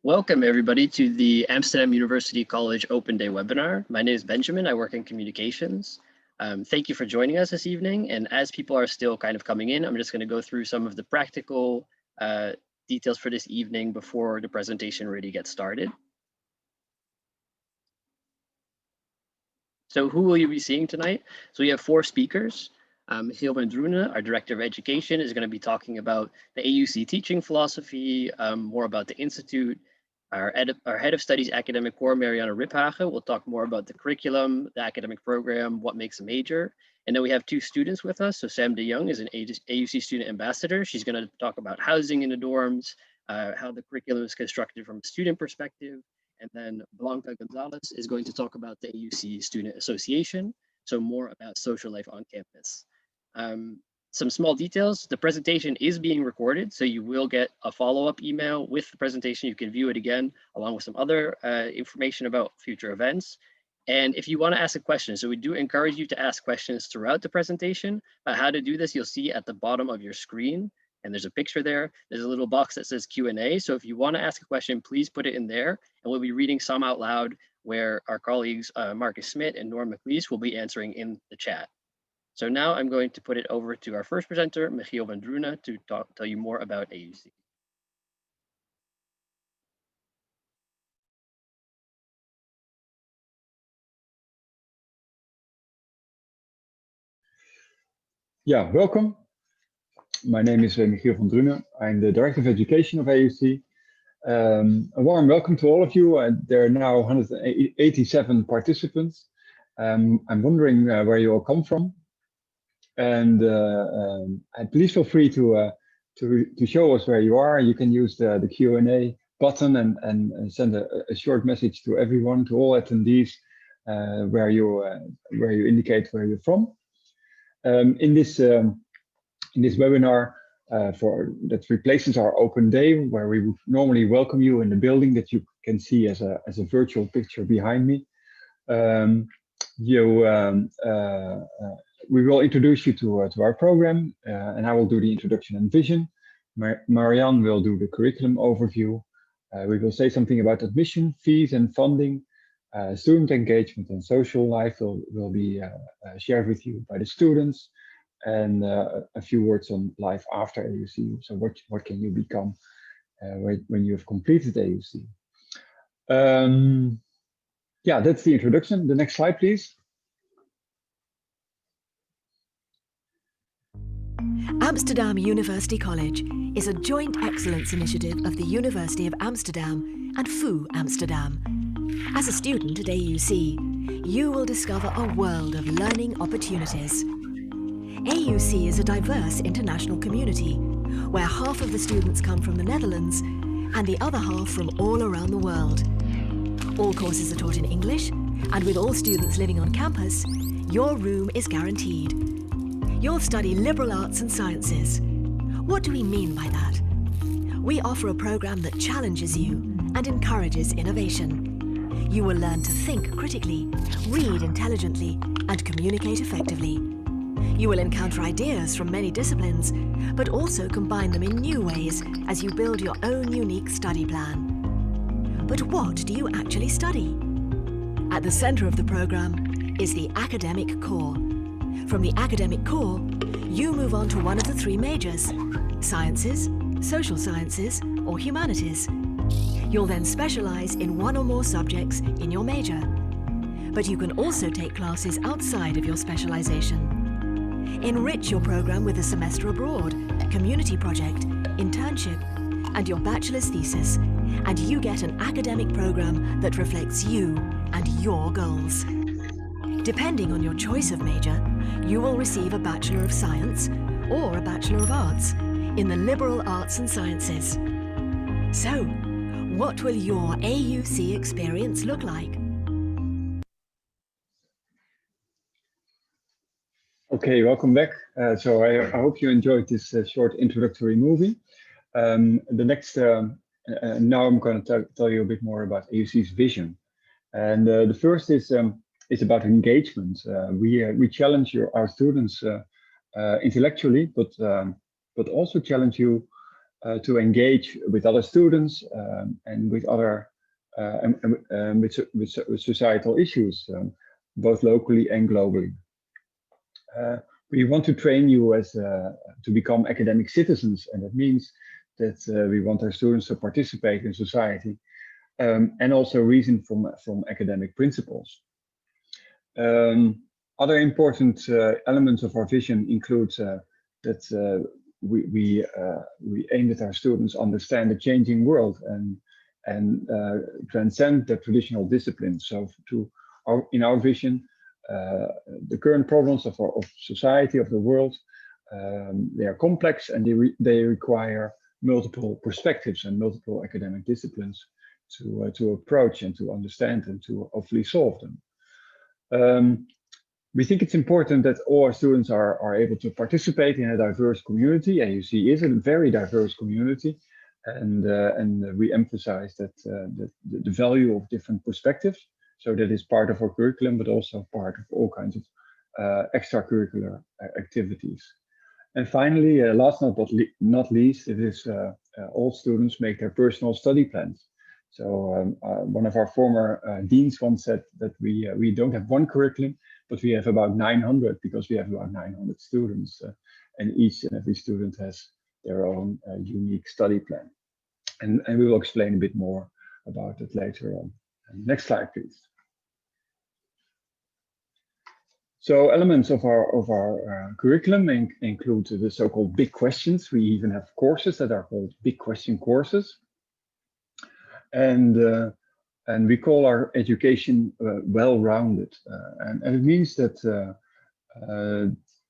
Welcome everybody to the Amsterdam University College Open Day webinar. My name is Benjamin, I work in communications. Thank you for joining us this evening. And as people are still kind of coming in, I'm just going to go through some of the practical details for this evening before the presentation really gets started. So who will you be seeing tonight? So we have 4 speakers. Michiel van Droenen, our Director of Education, is going to be talking about the AUC teaching philosophy, more about the Institute. Our Head of Studies Academic Core, Marianne Riphage, will talk more about the curriculum, the academic program, what makes a major. And then we have 2 students with us. So Sam de Jong is an AUC student ambassador. She's going to talk about housing in the dorms, how the curriculum is constructed from a student perspective. And then Blanca Gonzalez is going to talk about the AUC Student Association, so more about social life on campus. Some small details, the presentation is being recorded, so you will get a follow-up email with the presentation. You can view it again, along with some other information about future events. And if you want to ask a question, so we do encourage you to ask questions throughout the presentation. But how to do this, you'll see at the bottom of your screen, and there's a picture there. There's a little box that says Q&A. So if you want to ask a question, please put it in there, and we'll be reading some out loud where our colleagues Marcus Smit and Norm McLeese will be answering in the chat. So now I'm going to put it over to our first presenter, Michiel van Droenen, to tell you more about AUC. Yeah, welcome. My name is Michiel van Droenen. I'm the Director of Education of AUC. A warm welcome to all of you. There are now 187 participants. I'm wondering where you all come from. And please feel free to show us where you are. You can use the Q&A button and send a short message to everyone, to all attendees, where you indicate where you're from. In this webinar, that replaces our open day, where we would normally welcome you in the building that you can see as a virtual picture behind me. We will introduce you to our program, and I will do the introduction and vision. Marianne will do the curriculum overview. We will say something about admission, fees and funding. Student engagement and social life will be shared with you by the students, and a few words on life after AUC. So what can you become when you have completed AUC? Yeah, that's the introduction. The next slide, please. Amsterdam University College is a joint excellence initiative of the University of Amsterdam and FU Amsterdam. As a student at AUC, you will discover a world of learning opportunities. AUC is a diverse international community where half of the students come from the Netherlands and the other half from all around the world. All courses are taught in English, and with all students living on campus, your room is guaranteed. You'll study liberal arts and sciences. What do we mean by that? We offer a program that challenges you and encourages innovation. You will learn to think critically, read intelligently, and communicate effectively. You will encounter ideas from many disciplines, but also combine them in new ways as you build your own unique study plan. But what do you actually study? At the center of the program is the academic core. From the academic core, you move on to one of the 3 majors: sciences, social sciences, or humanities. You'll then specialize in 1 or more subjects in your major. But you can also take classes outside of your specialization. Enrich your program with a semester abroad, community project, internship, and your bachelor's thesis, and you get an academic program that reflects you and your goals. Depending on your choice of major, you will receive a Bachelor of Science or a Bachelor of Arts in the liberal arts and sciences. So, what will your AUC experience look like? Okay, welcome back. So I hope you enjoyed this short introductory movie. Now I'm going to tell you a bit more about AUC's vision. And the first is about engagement. We challenge our students intellectually, but also challenge you to engage with other students and with other with societal issues, both locally and globally. We want to train you as to become academic citizens, and that means that we want our students to participate in society and also reason from academic principles. Other important elements of our vision include that we aim that our students understand the changing world and transcend the traditional disciplines. So in our vision, the current problems of society, of the world, they are complex and they require multiple perspectives and multiple academic disciplines to approach and to understand and to hopefully solve them. We think it's important that all our students are able to participate in a diverse community. AUC is a very diverse community, and we emphasize that the value of different perspectives. So that is part of our curriculum, but also part of all kinds of extracurricular activities. And finally, last but not least, it is all students make their personal study plans. So one of our former deans once said that we don't have one curriculum, but we have about 900 because we have about 900 students, and each and every student has their own unique study plan. And we will explain a bit more about it later on. Next slide, please. So elements of our curriculum include the so-called big questions. We even have courses that are called big question courses. And we call our education well-rounded, and it means that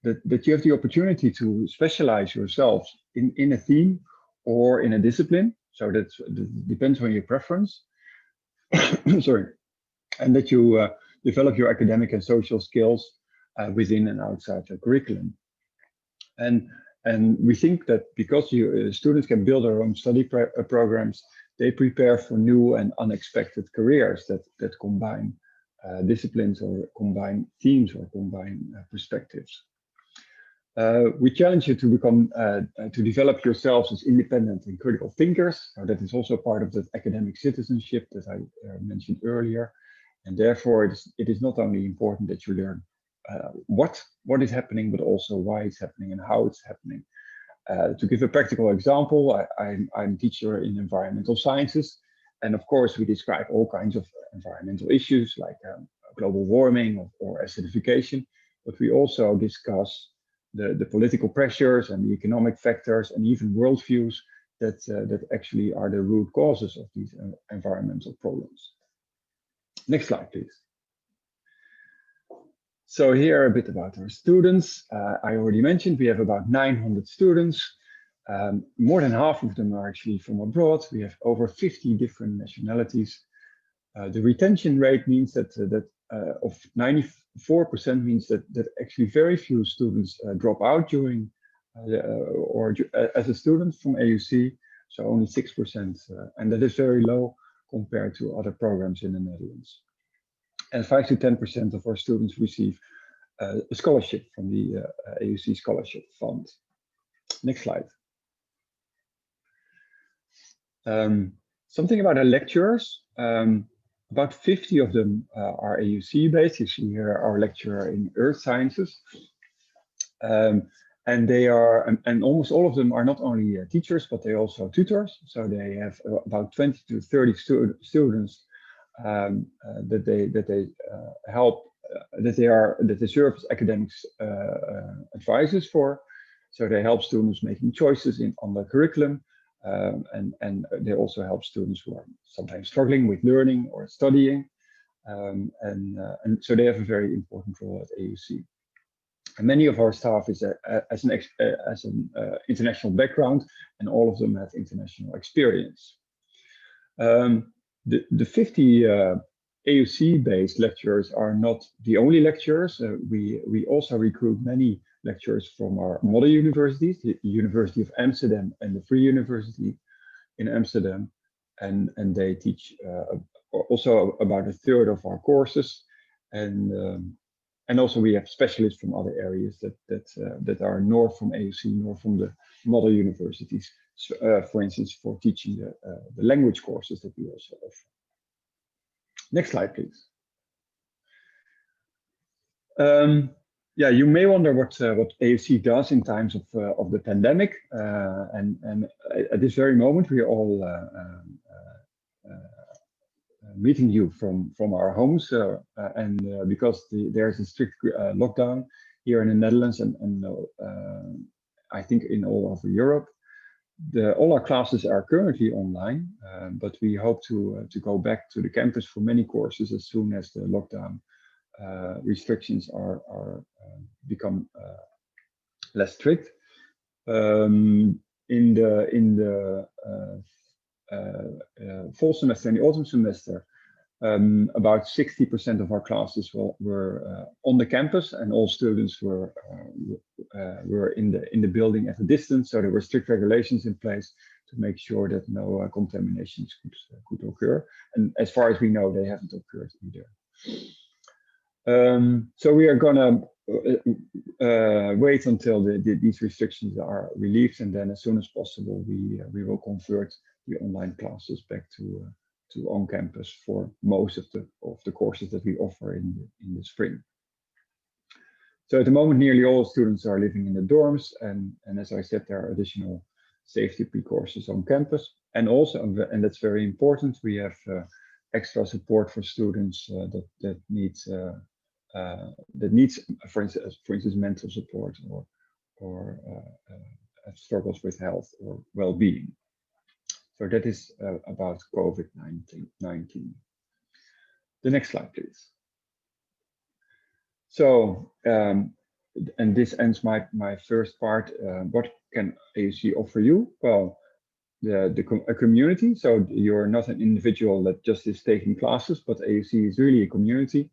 that you have the opportunity to specialize yourself in a theme or in a discipline. So that depends on your preference. Sorry, and that you develop your academic and social skills within and outside the curriculum. And we think that because students can build their own study programs, they prepare for new and unexpected careers that combine disciplines or combine themes or combine perspectives. We challenge you to become, to develop yourselves as independent and critical thinkers. So that is also part of that academic citizenship that I mentioned earlier. And therefore, it is not only important that you learn what is happening, but also why it's happening and how it's happening. To give a practical example, I'm a teacher in environmental sciences. And of course, we describe all kinds of environmental issues like global warming or acidification, but we also discuss the political pressures and the economic factors and even worldviews that actually are the root causes of these environmental problems. Next slide, please. So here a bit about our students. I already mentioned we have about 900 students. More than half of them are actually from abroad. We have over 50 different nationalities. The retention rate means that of 94% means that actually very few students drop out during as a student from AUC, so only 6%, and that is very low compared to other programs in the Netherlands. And 5 to 10% of our students receive a scholarship from the AUC Scholarship Fund. Next slide. Something about our lecturers. About 50 of them are AUC based. You see here our lecturer in Earth Sciences. And they are, and almost all of them are not only teachers, but they also tutors. So they have about 20 to 30 students that they help, that they serve as academics advisors for. So they help students making choices on the curriculum, and they also help students who are sometimes struggling with learning or studying, and so they have a very important role at AUC. And many of our staff is as an international background, and all of them have international experience. The 50 AUC-based lecturers are not the only lecturers. We also recruit many lecturers from our mother universities, the University of Amsterdam and the Free University in Amsterdam, and they teach also about a third of our courses. And And also we have specialists from other areas that are nor from AUC nor from the model universities, for instance, for teaching the language courses that we also offer. Next slide, please. Yeah, you may wonder what AUC does in times of the pandemic, and at this very moment we are all meeting you from our homes, and because there's a strict lockdown here in the Netherlands and I think in all over Europe, all our classes are currently online, but we hope to go back to the campus for many courses as soon as the lockdown restrictions are become less strict. In the fall semester and the autumn semester, about 60% of our classes were on the campus, and all students were in the building at a distance. So there were strict regulations in place to make sure that no contaminations could occur. And as far as we know, they haven't occurred either. So we are gonna wait until these restrictions are relieved, and then as soon as possible we will convert the online classes back to on campus for most of the courses that we offer in the spring. So at the moment, nearly all students are living in the dorms, and as I said, there are additional safety precautions on campus, and also, and that's very important, we have extra support for students that needs, for instance, mental support or struggles with health or well-being. So that is about COVID-19. The next slide, please. So, and this ends my first part. What can AUC offer you? Well, a community. So you're not an individual that just is taking classes, but AUC is really a community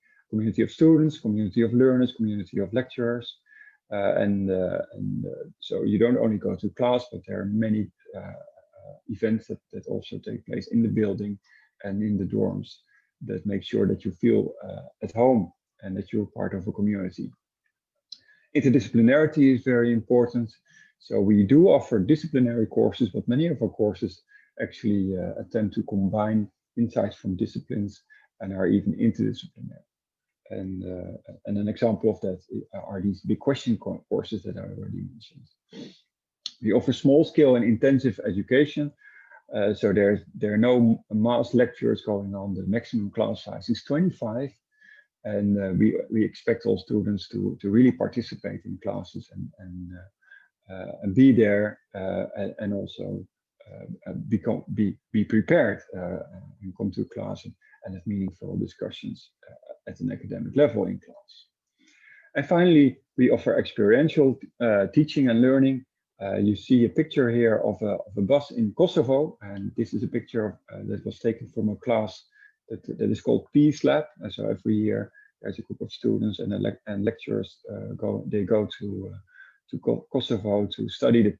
of students, community of learners, community of lecturers. So you don't only go to class, but there are many events that also take place in the building and in the dorms that make sure that you feel at home and that you're part of a community. Interdisciplinarity is very important. So we do offer disciplinary courses, but many of our courses actually attempt to combine insights from disciplines and are even interdisciplinary. And an example of that are these big question courses that I already mentioned. We offer small-scale and intensive education. So there are no mass lectures going on. The maximum class size is 25. And we expect all students to really participate in classes and be there and also be prepared and come to class and have meaningful discussions at an academic level in class. And finally, we offer experiential teaching and learning. You see a picture here of a bus in Kosovo, and this is a picture that was taken from a class that is called Peace Lab. And so every year there's a group of students and lecturers go to Kosovo to study the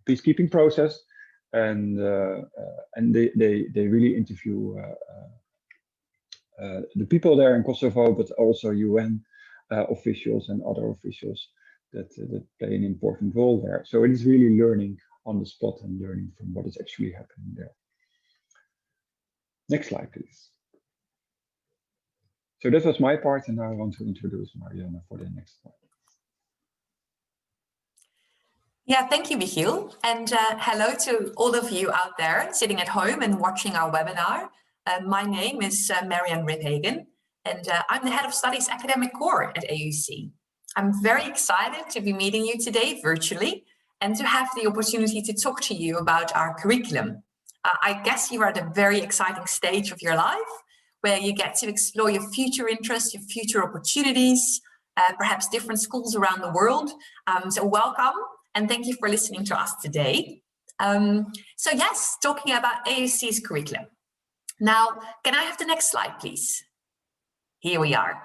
peacekeeping process, and they really interview the people there in Kosovo, but also UN officials and other officials that play an important role there. So it is really learning on the spot and learning from what is actually happening there. Next slide, please. So that was my part, and now I want to introduce Marianne for the next slide. Yeah, thank you, Michiel. And hello to all of you out there sitting at home and watching our webinar. My name is Marianne Riphagen, and I'm the Head of Studies Academic Core at AUC. I'm very excited to be meeting you today virtually and to have the opportunity to talk to you about our curriculum. I guess you are at a very exciting stage of your life where you get to explore your future interests, your future opportunities, perhaps different schools around the world. So welcome. And thank you for listening to us today. So yes, talking about AUC's curriculum. Now, can I have the next slide, please? Here we are.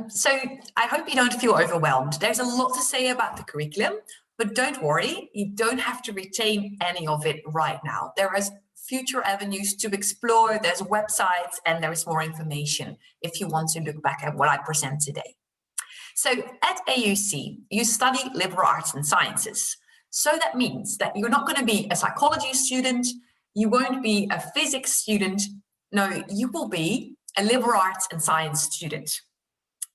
So I hope you don't feel overwhelmed. There's a lot to say about the curriculum, but don't worry, you don't have to retain any of it right now. There is future avenues to explore. There's websites and there is more information if you want to look back at what I present today. So at AUC, you study liberal arts and sciences. So that means that you're not going to be a psychology student, you won't be a physics student, no, you will be a liberal arts and science student.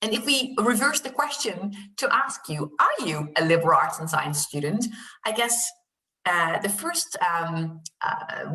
And if we reverse the question to ask you, are you a liberal arts and science student? I guess the first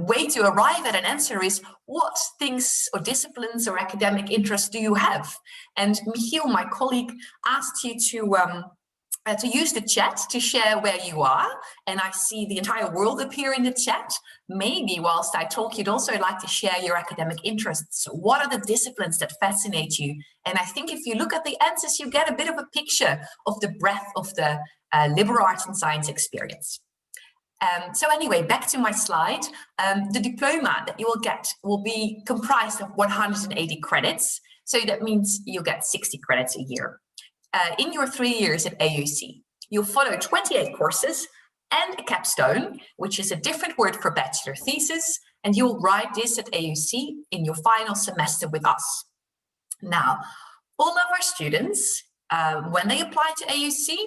way to arrive at an answer is, what things or disciplines or academic interests do you have? And Michiel, my colleague, asked you to use the chat to share where you are. And I see the entire world appear in the chat. Maybe whilst I talk, you'd also like to share your academic interests. What are the disciplines that fascinate you? And I think if you look at the answers, you get a bit of a picture of the breadth of the liberal arts and science experience. So anyway, back to my slide. The diploma that you will get will be comprised of 180 credits. So that means you'll get 60 credits a year. In your 3 years at AUC, you'll follow 28 courses and a capstone, which is a different word for bachelor thesis, and you'll write this at AUC in your final semester with us. Now, all of our students, when they apply to AUC,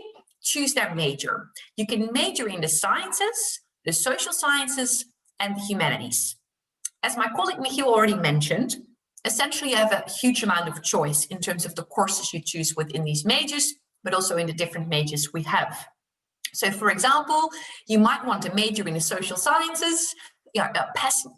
choose their major. You can major in the sciences, the social sciences, and the humanities. As my colleague Michiel already mentioned, essentially you have a huge amount of choice in terms of the courses you choose within these majors, but also in the different majors we have. So for example, you might want to major in the social sciences, you're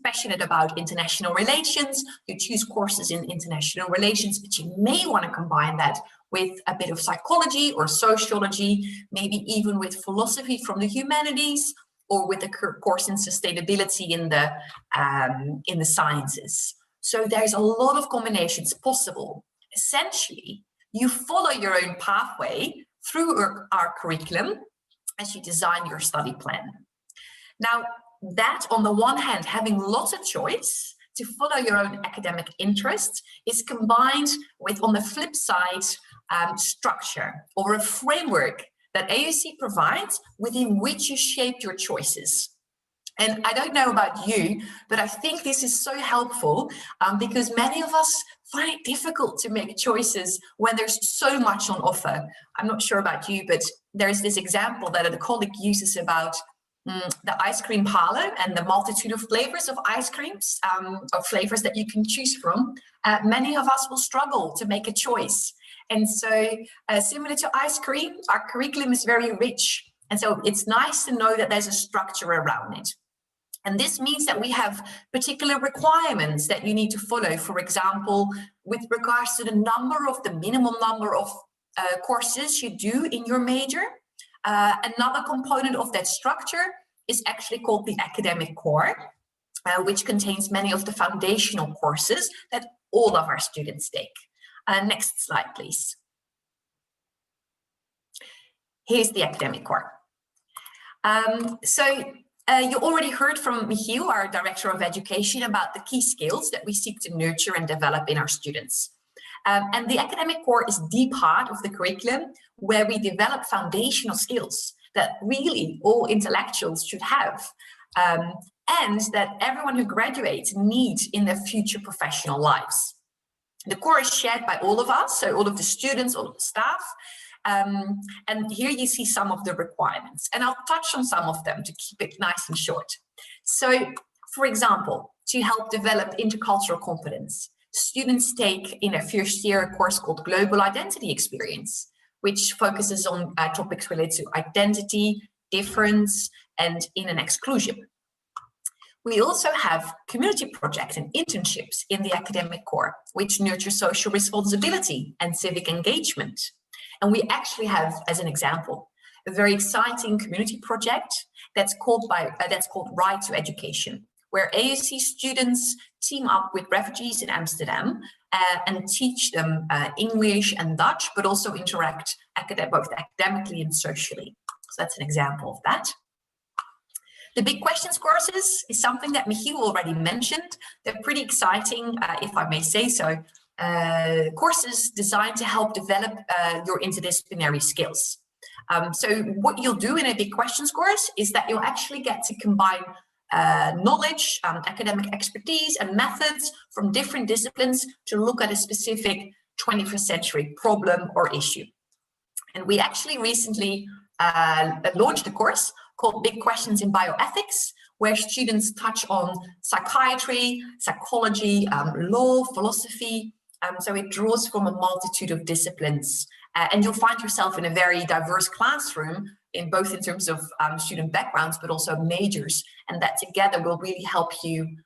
passionate about international relations, you choose courses in international relations, but you may want to combine that with a bit of psychology or sociology, maybe even with philosophy from the humanities, or with a course in sustainability in the sciences. So there's a lot of combinations possible. Essentially, you follow your own pathway through our curriculum as you design your study plan. Now, that on the one hand, having lots of choice to follow your own academic interests is combined with, on the flip side, structure or a framework that AUC provides within which you shape your choices. And I don't know about you, but I think this is so helpful because many of us find it difficult to make choices when there's so much on offer. I'm not sure about you, but there's this example that a colleague uses about the ice cream parlor and the multitude of flavors of ice creams, or flavors that you can choose from. Many of us will struggle to make a choice. And so similar to ice cream, our curriculum is very rich. And so it's nice to know that there's a structure around it. And this means that we have particular requirements that you need to follow. For example, with regards to the minimum number of courses you do in your major. Another component of that structure is actually called the academic core, which contains many of the foundational courses that all of our students take. Next slide, please. Here's the academic core. You already heard from Michiel, our Director of Education, about the key skills that we seek to nurture and develop in our students. And the academic core is the part of the curriculum where we develop foundational skills that really all intellectuals should have, and that everyone who graduates needs in their future professional lives. The core is shared by all of us, so all of the students, all of the staff, and here you see some of the requirements, and I'll touch on some of them to keep it nice and short. So, for example, to help develop intercultural competence, students take in their first year a course called Global Identity Experience, which focuses on topics related to identity, difference, and in and exclusion. We also have community projects and internships in the academic core, which nurture social responsibility and civic engagement. And we actually have, as an example, a very exciting community project that's called Right to Education, where AUC students team up with refugees in Amsterdam and teach them English and Dutch, but also interact both academically and socially. So that's an example of that. The big questions courses is something that Michiel already mentioned. They're pretty exciting, if I may say so, courses designed to help develop your interdisciplinary skills. So what you'll do in a big questions course is that you'll actually get to combine knowledge, academic expertise and methods from different disciplines to look at a specific 21st century problem or issue. And we actually recently launched a course called Big Questions in Bioethics, where students touch on psychiatry, psychology, law, philosophy. So it draws from a multitude of disciplines. And you'll find yourself in a very diverse classroom, in both in terms of student backgrounds, but also majors. And that together will really help you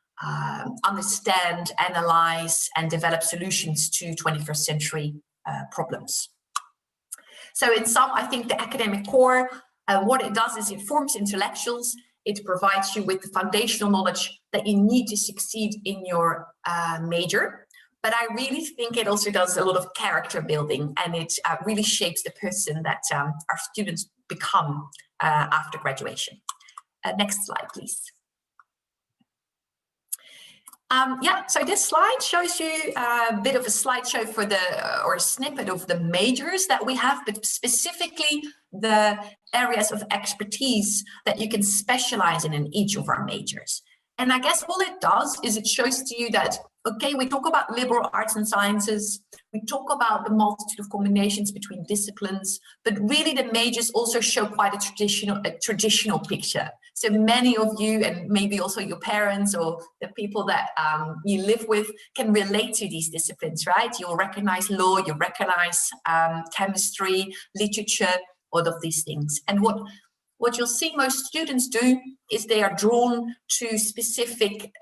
understand, analyze, and develop solutions to 21st century problems. So in sum, I think the academic core, what it does is it forms intellectuals. It provides you with the foundational knowledge that you need to succeed in your major. But I really think it also does a lot of character building, and it really shapes the person that our students become after graduation. Next slide, please. Yeah, so this slide shows you a bit of a slideshow for or a snippet of the majors that we have, but specifically the areas of expertise that you can specialize in each of our majors. And I guess all it does is it shows to you that, okay, we talk about liberal arts and sciences, we talk about the multitude of combinations between disciplines, but really the majors also show quite a traditional picture. So many of you, and maybe also your parents or the people that you live with, can relate to these disciplines, right? You'll recognize law, you recognize chemistry, literature, all of these things. And what you'll see most students do is they are drawn to specific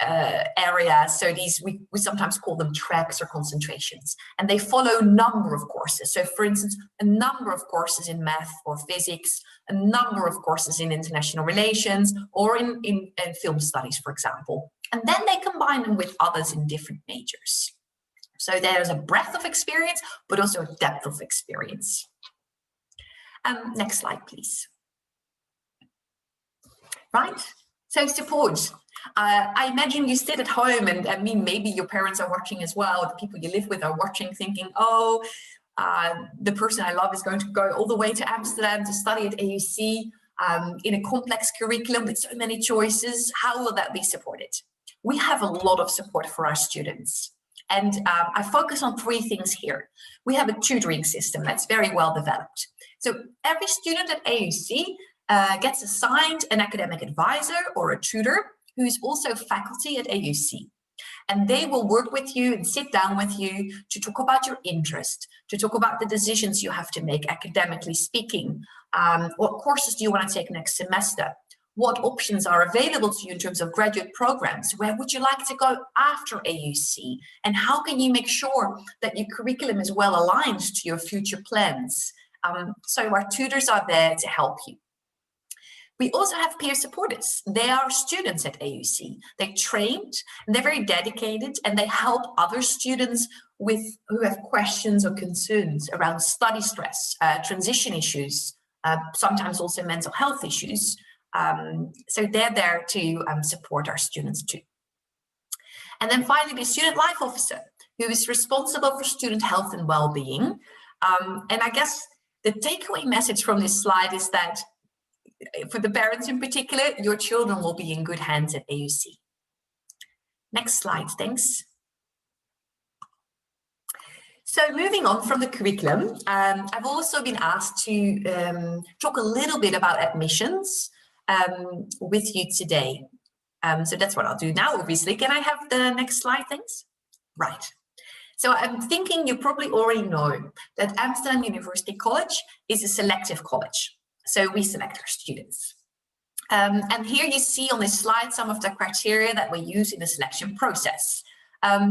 areas. So these, we sometimes call them tracks or concentrations, and they follow a number of courses. So for instance, a number of courses in math or physics, a number of courses in international relations, or in film studies, for example. And then they combine them with others in different majors. So there's a breadth of experience, but also a depth of experience. Next slide, please. Right, so support. I imagine you sit at home, and I mean, maybe your parents are watching as well, the people you live with are watching, thinking, oh, the person I love is going to go all the way to Amsterdam to study at AUC in a complex curriculum with so many choices. How will that be supported? We have a lot of support for our students. And I focus on three things here. We have a tutoring system that's very well developed. So every student at AUC gets assigned an academic advisor or a tutor who's also faculty at AUC. And they will work with you and sit down with you to talk about your interest, to talk about the decisions you have to make academically speaking. What courses do you want to take next semester? What options are available to you in terms of graduate programs? Where would you like to go after AUC? And how can you make sure that your curriculum is well aligned to your future plans? So our tutors are there to help you. We also have peer supporters. They are students at AUC. They're trained, and they're very dedicated, and they help other students who have questions or concerns around study stress, transition issues, sometimes also mental health issues. So they're there to support our students too. And then finally, the student life officer, who is responsible for student health and well-being. And I guess the takeaway message from this slide is that for the parents in particular, your children will be in good hands at AUC. Next slide, thanks. So moving on from the curriculum, I've also been asked to talk a little bit about admissions with you today. So that's what I'll do now, obviously. Can I have the next slide, thanks? Right. So I'm thinking you probably already know that Amsterdam University College is a selective college. So we select our students. And here you see on this slide some of the criteria that we use in the selection process.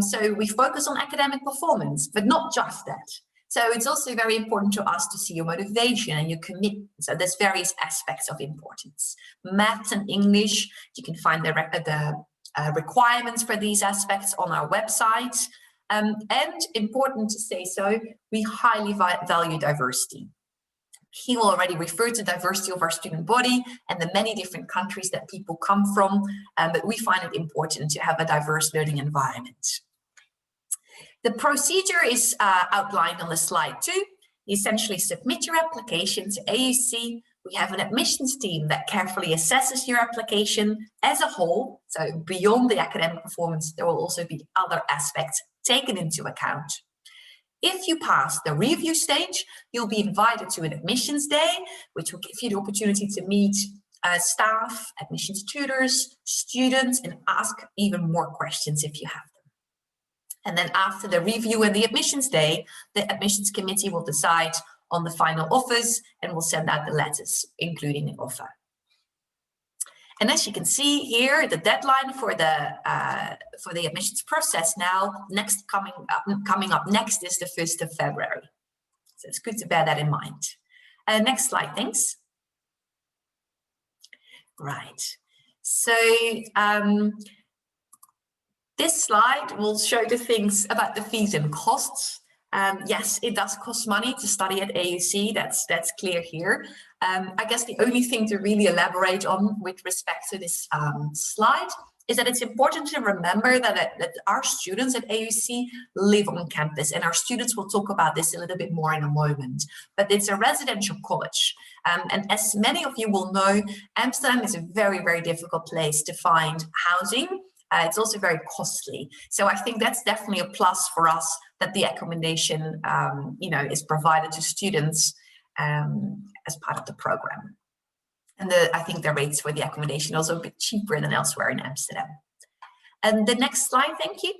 So we focus on academic performance, but not just that. So it's also very important to us to see your motivation and your commitment. So there's various aspects of importance. Maths and English, you can find the requirements for these aspects on our website. And important to say so, we highly value diversity. He will already refer to diversity of our student body and the many different countries that people come from, but we find it important to have a diverse learning environment. The procedure is outlined on the slide too. You essentially submit your application to AUC We have an admissions team that carefully assesses your application as a whole. So beyond the academic performance, there will also be other aspects taken into account. If you pass the review stage, you'll be invited to an admissions day, which will give you the opportunity to meet staff, admissions tutors, students, and ask even more questions if you have them. And then after the review and the admissions day, the admissions committee will decide on the final offers and will send out the letters, including an offer. And as you can see here, the deadline for the admissions process now, coming up next is the 1st of February. So it's good to bear that in mind. Next slide, thanks. Right. So this slide will show the things about the fees and costs. Yes, it does cost money to study at AUC, that's clear here. I guess the only thing to really elaborate on with respect to this slide is that it's important to remember that our students at AUC live on campus, and our students will talk about this a little bit more in a moment. But it's a residential college, and as many of you will know, Amsterdam is a very, very difficult place to find housing. It's also very costly. So I think that's definitely a plus for us that the accommodation, is provided to students as part of the program. And I think the rates for the accommodation are also a bit cheaper than elsewhere in Amsterdam. And the next slide, thank you.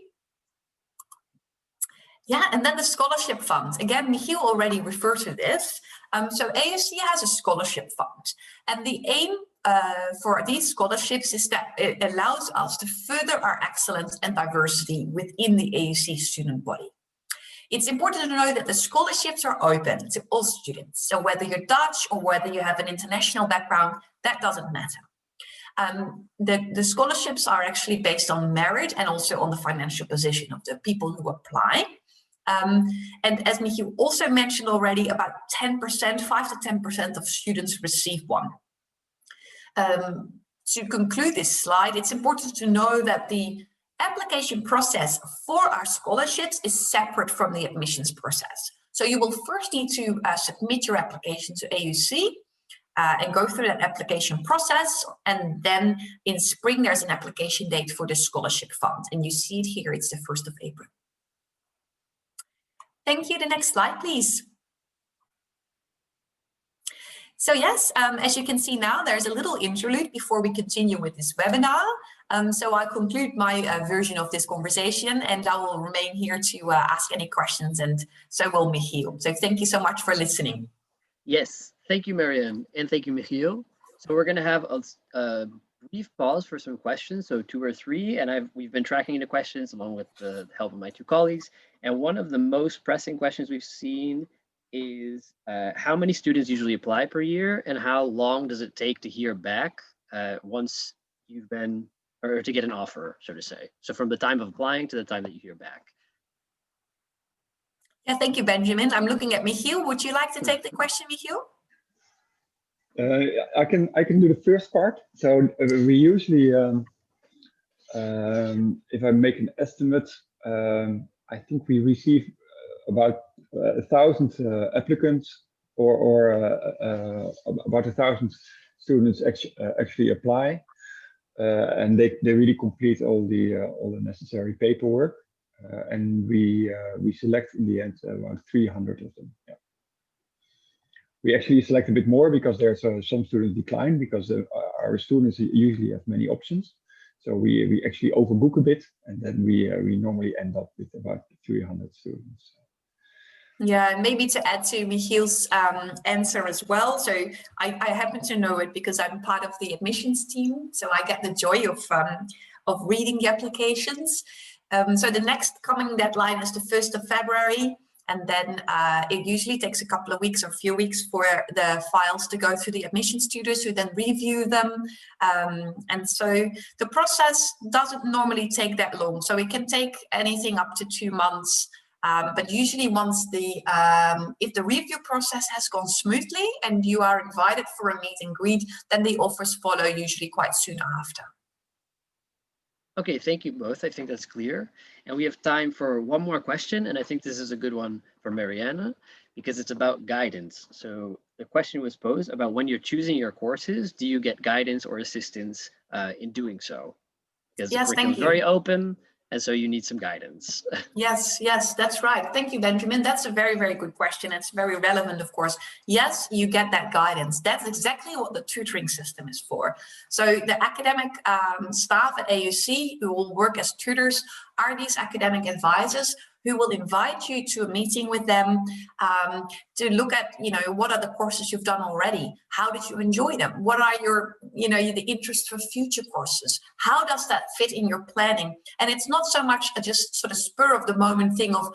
Yeah, and then the scholarship fund. Again, Michiel already referred to this. So AUC has a scholarship fund, and the aim for these scholarships is that it allows us to further our excellence and diversity within the AUC student body. It's important to know that the scholarships are open to all students. So whether you're Dutch or whether you have an international background, that doesn't matter. The scholarships are actually based on merit and also on the financial position of the people who apply. And as Michiel also mentioned already, about 10%, 5 to 10% of students receive one. To conclude this slide, it's important to know that the application process for our scholarships is separate from the admissions process. So you will first need to submit your application to AUC and go through that application process. And then in spring, there's an application date for the scholarship fund. And you see it here, it's the 1st of April. Thank you. The next slide, please. So yes, as you can see now, there's a little interlude before we continue with this webinar. So I conclude my version of this conversation, and I will remain here to ask any questions, and so will Michiel. So thank you so much for listening. Yes, thank you, Marianne, and thank you, Michiel. So we're going to have a brief pause for some questions, so 2 or 3, and we've been tracking the questions along with the help of my 2 colleagues. And one of the most pressing questions we've seen is how many students usually apply per year, and how long does it take to hear back once you've been, or to get an offer, so to say. So from the time of applying to the time that you hear back. Yeah, thank you, Benjamin. I'm looking at Michiel. Would you like to take the question, Michiel? I can do the first part. So we usually, if I make an estimate, I think we receive about 1,000 applicants, or about 1,000 students actually apply, and they really complete all the necessary paperwork, and we select in the end around 300 of them. Yeah. We actually select a bit more because there's some students decline because our students usually have many options. So we actually overbook a bit, and then we normally end up with about 300 students. Yeah, and maybe to add to Michiel's answer as well. So I happen to know it because I'm part of the admissions team. So I get the joy of reading the applications. So the next coming deadline is the 1st of February. And then it usually takes a couple of weeks or a few weeks for the files to go through the admissions tutors who then review them. And so the process doesn't normally take that long. So it can take anything up to 2 months. But usually once if the review process has gone smoothly and you are invited for a meet and greet, then the offers follow usually quite soon after. Okay, thank you both. I think that's clear. And we have time for one more question, and I think this is a good one for Marianne because it's about guidance. So the question was posed about when you're choosing your courses, do you get guidance or assistance in doing so? Because the Yes, curriculum thank is very you. open, and so you need some guidance. Yes, that's right. Thank you, Benjamin. That's a very, very good question. It's very relevant, of course. Yes, you get that guidance. That's exactly what the tutoring system is for. So the academic staff at AUC who will work as tutors are these academic advisors who will invite you to a meeting with them to look at, what are the courses you've done already? How did you enjoy them? What are your, the interests for future courses? How does that fit in your planning? And it's not so much a just sort of spur of the moment thing of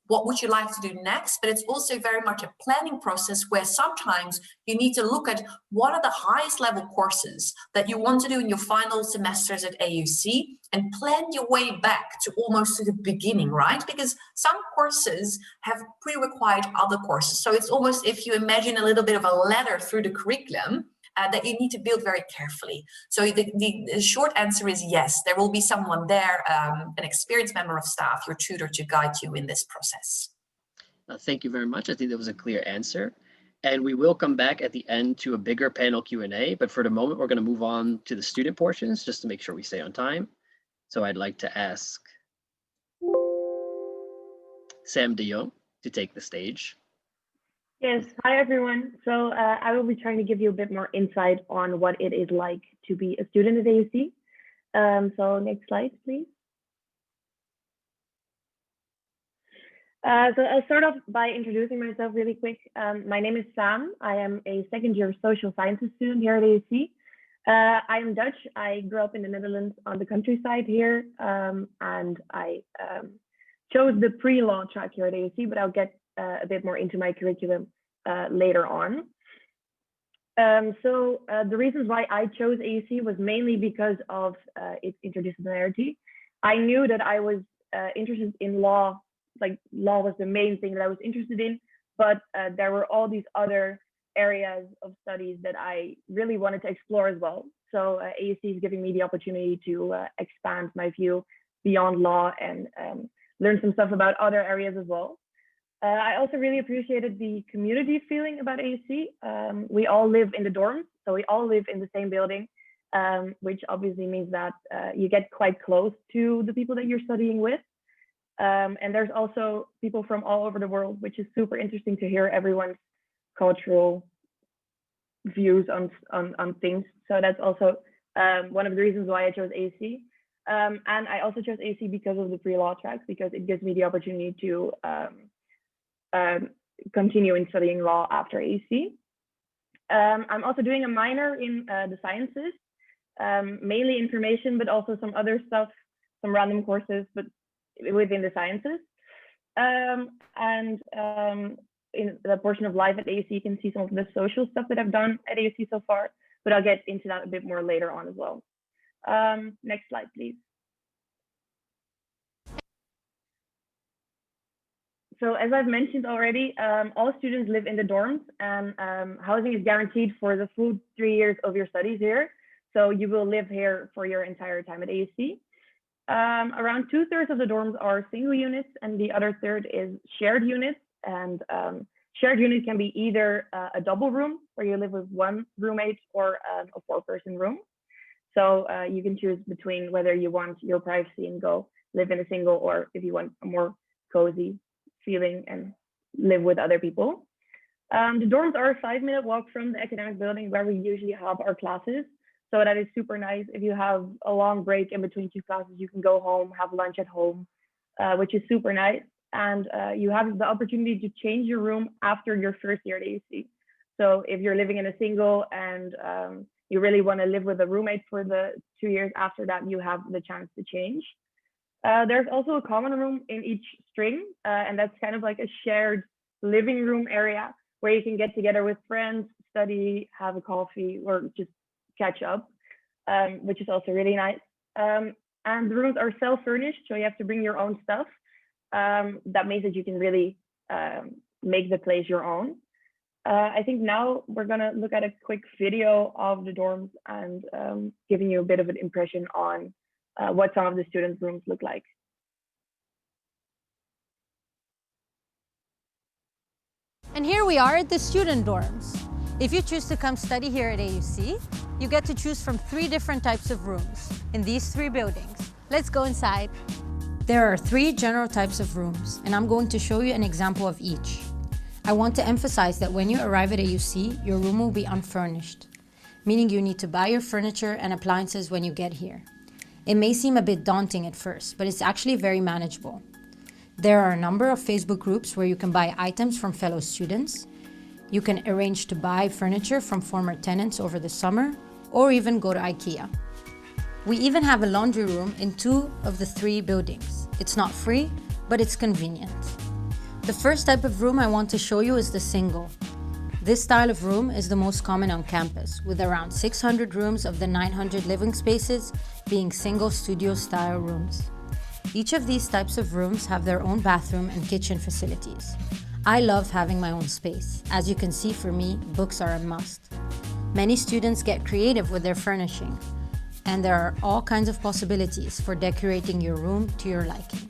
what would you like to do next, but it's also very much a planning process where sometimes you need to look at what are the highest level courses that you want to do in your final semesters at AUC and plan your way back to almost to the beginning, right? Because some courses have pre-required other courses. So it's almost, if you imagine a little bit of a ladder through the curriculum, that you need to build very carefully. So the short answer is yes, there will be someone there, an experienced member of staff, your tutor, to guide you in this process. Thank you very much. I think that was a clear answer. And we will come back at the end to a bigger panel Q&A, but for the moment, we're going to move on to the student portions just to make sure we stay on time. So I'd like to ask Sam de Jong to take the stage. Yes, hi everyone. So I will be trying to give you a bit more insight on what it is like to be a student at AUC. So next slide, please. So I'll start off by introducing myself really quick. My name is Sam. I am a second year social sciences student here at AUC. I am Dutch. I grew up in the Netherlands on the countryside here, and I chose the pre-law track here at AUC, but I'll get a bit more into my curriculum later on. So the reasons why I chose AUC was mainly because of its interdisciplinarity. I knew that I was interested in law, like law was the main thing that I was interested in, but there were all these other areas of studies that I really wanted to explore as well. So AUC is giving me the opportunity to expand my view beyond law and learn some stuff about other areas as well. I also really appreciated the community feeling about AUC. We all live in the dorms, so we all live in the same building, which obviously means that you get quite close to the people that you're studying with. And there's also people from all over the world, which is super interesting to hear everyone's cultural views on things. So that's also one of the reasons why I chose AUC. And I also chose AUC because of the pre-law tracks, because it gives me the opportunity to continue in studying law after AUC. I'm also doing a minor in the sciences, mainly information, but also some other stuff, some random courses, but within the sciences. In the portion of life at AUC, you can see some of the social stuff that I've done at AUC so far, but I'll get into that a bit more later on as well. Next slide, please. So as I've mentioned already, all students live in the dorms, and housing is guaranteed for the full 3 years of your studies here. So you will live here for your entire time at AUC. Around 2/3 of the dorms are single units, and the other third is shared units. And shared unit can be either a double room where you live with one roommate, or a 4-person room. So you can choose between whether you want your privacy and go live in a single, or if you want a more cozy feeling and live with other people. The dorms are a 5-minute walk from the academic building where we usually have our classes. So that is super nice. If you have a long break in between 2 classes, you can go home, have lunch at home, which is super nice. And you have the opportunity to change your room after your first year at AUC. So if you're living in a single and you really want to live with a roommate for the 2 years after that, you have the chance to change. There's also a common room in each string, and that's kind of like a shared living room area where you can get together with friends, study, have a coffee, or just catch up, which is also really nice. And the rooms are self-furnished, so you have to bring your own stuff. That means that you can really make the place your own. I think now we're gonna look at a quick video of the dorms and giving you a bit of an impression on what some of the students' rooms look like. And here we are at the student dorms. If you choose to come study here at AUC, you get to choose from 3 different types of rooms in these 3 buildings. Let's go inside. There are 3 general types of rooms, and I'm going to show you an example of each. I want to emphasize that when you arrive at AUC, your room will be unfurnished, meaning you need to buy your furniture and appliances when you get here. It may seem a bit daunting at first, but it's actually very manageable. There are a number of Facebook groups where you can buy items from fellow students. You can arrange to buy furniture from former tenants over the summer, or even go to IKEA. We even have a laundry room in 2 of the 3 buildings. It's not free, but it's convenient. The first type of room I want to show you is the single. This style of room is the most common on campus, with around 600 rooms of the 900 living spaces being single studio-style rooms. Each of these types of rooms have their own bathroom and kitchen facilities. I love having my own space. As you can see, for me, books are a must. Many students get creative with their furnishing, and there are all kinds of possibilities for decorating your room to your liking.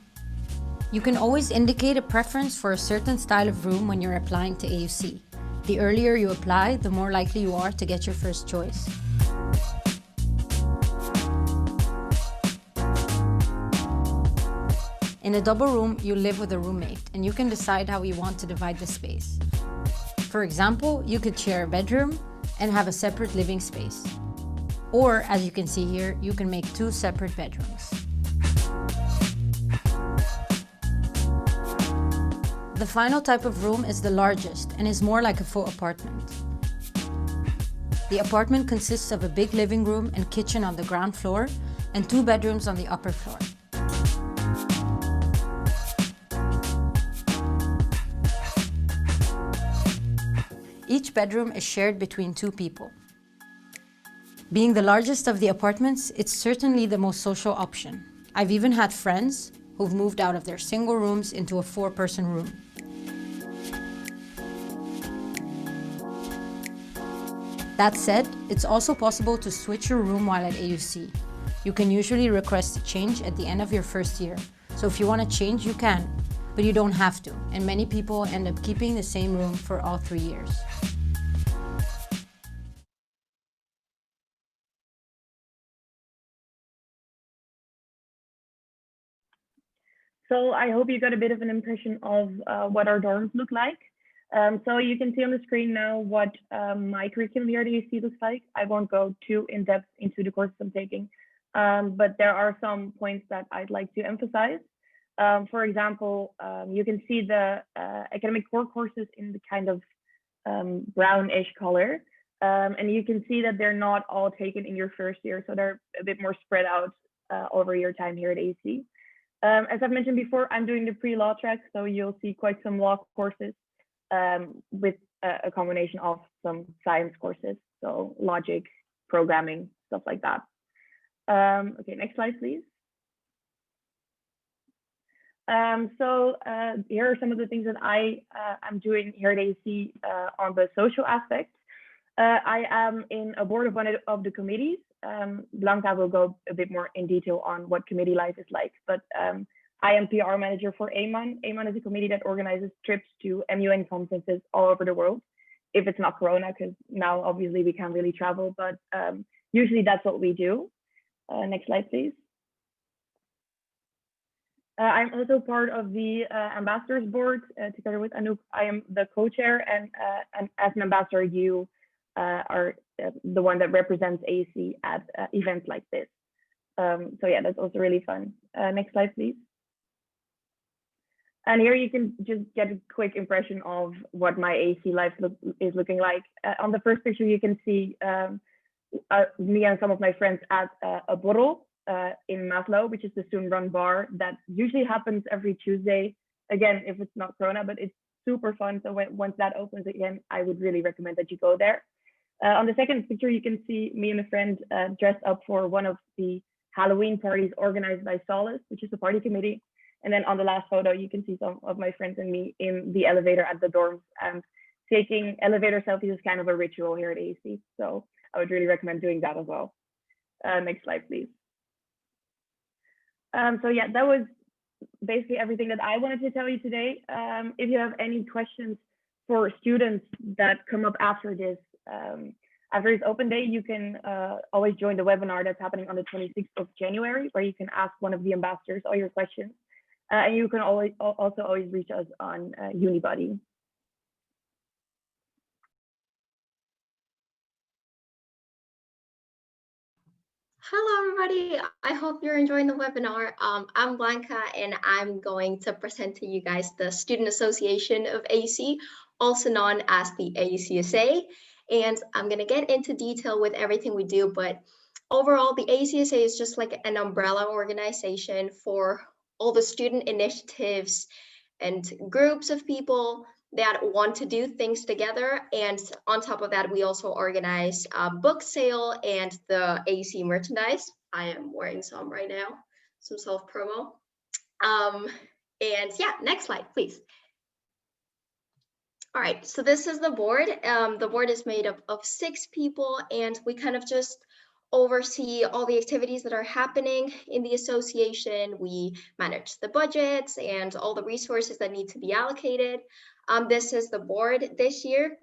You can always indicate a preference for a certain style of room when you're applying to AUC. The earlier you apply, the more likely you are to get your first choice. In a double room, you live with a roommate, and you can decide how you want to divide the space. For example, you could share a bedroom and have a separate living space. Or, as you can see here, you can make 2 separate bedrooms. The final type of room is the largest and is more like a full apartment. The apartment consists of a big living room and kitchen on the ground floor and 2 bedrooms on the upper floor. Each bedroom is shared between 2 people. Being the largest of the apartments, it's certainly the most social option. I've even had friends who've moved out of their single rooms into a 4-person room. That said, it's also possible to switch your room while at AUC. You can usually request a change at the end of your first year. So if you want to change, you can, but you don't have to, and many people end up keeping the same room for all 3 years. So I hope you got a bit of an impression of what our dorms look like. So you can see on the screen now what my curriculum here at AUC looks like. I won't go too in depth into the courses I'm taking, but there are some points that I'd like to emphasize. For example, you can see the academic core courses in the kind of brownish color. And you can see that they're not all taken in your first year, so they're a bit more spread out over your time here at AUC. As I've mentioned before, I'm doing the pre-law track, so you'll see quite some law courses with a combination of some science courses, so logic, programming, stuff like that. Okay, next slide, please. So here are some of the things that I'm doing here at AUC on the social aspect. I am in a board of one of the committees. Blanca will go a bit more in detail on what committee life is like, but I am PR manager for AMAN. AMAN is a committee that organizes trips to MUN conferences all over the world, if it's not Corona, because now obviously we can't really travel, but usually that's what we do. Next slide, please. I'm also part of the ambassadors board together with Anouk. I am the co-chair, and as an ambassador, you are the one that represents AUC at events like this. So yeah, that's also really fun. Next slide, please. And here you can just get a quick impression of what my AUC life is looking like. On the first picture, you can see me and some of my friends at a bottle in Maslow, which is the Soon Run bar that usually happens every Tuesday. Again, if it's not Corona, but it's super fun. So once that opens again, I would really recommend that you go there. On the second picture, you can see me and a friend dressed up for one of the Halloween parties organized by Solace, which is the party committee. And then on the last photo, you can see some of my friends and me in the elevator at the dorms. And taking elevator selfies is kind of a ritual here at AUC. So I would really recommend doing that as well. Next slide, please. So yeah, that was basically everything that I wanted to tell you today. If you have any questions for students that come up after this, after this open day, you can always join the webinar that's happening on the 26th of January, where you can ask one of the ambassadors all your questions. And you can also always reach us on Unibody. Hello, everybody. I hope you're enjoying the webinar. I'm Blanca, and I'm going to present to you guys the Student Association of AUC, also known as the AUCSA. And I'm going to get into detail with everything we do, but overall, the AUCSA is just like an umbrella organization for all the student initiatives and groups of people that want to do things together. And on top of that, we also organize a book sale and the AUC merchandise. I am wearing some right now, some self-promo. And yeah, next slide, please. All right, so this is the board. The board is made up of 6 people, and we kind of just oversee all the activities that are happening in the association. We manage the budgets and all the resources that need to be allocated. This is the board this year.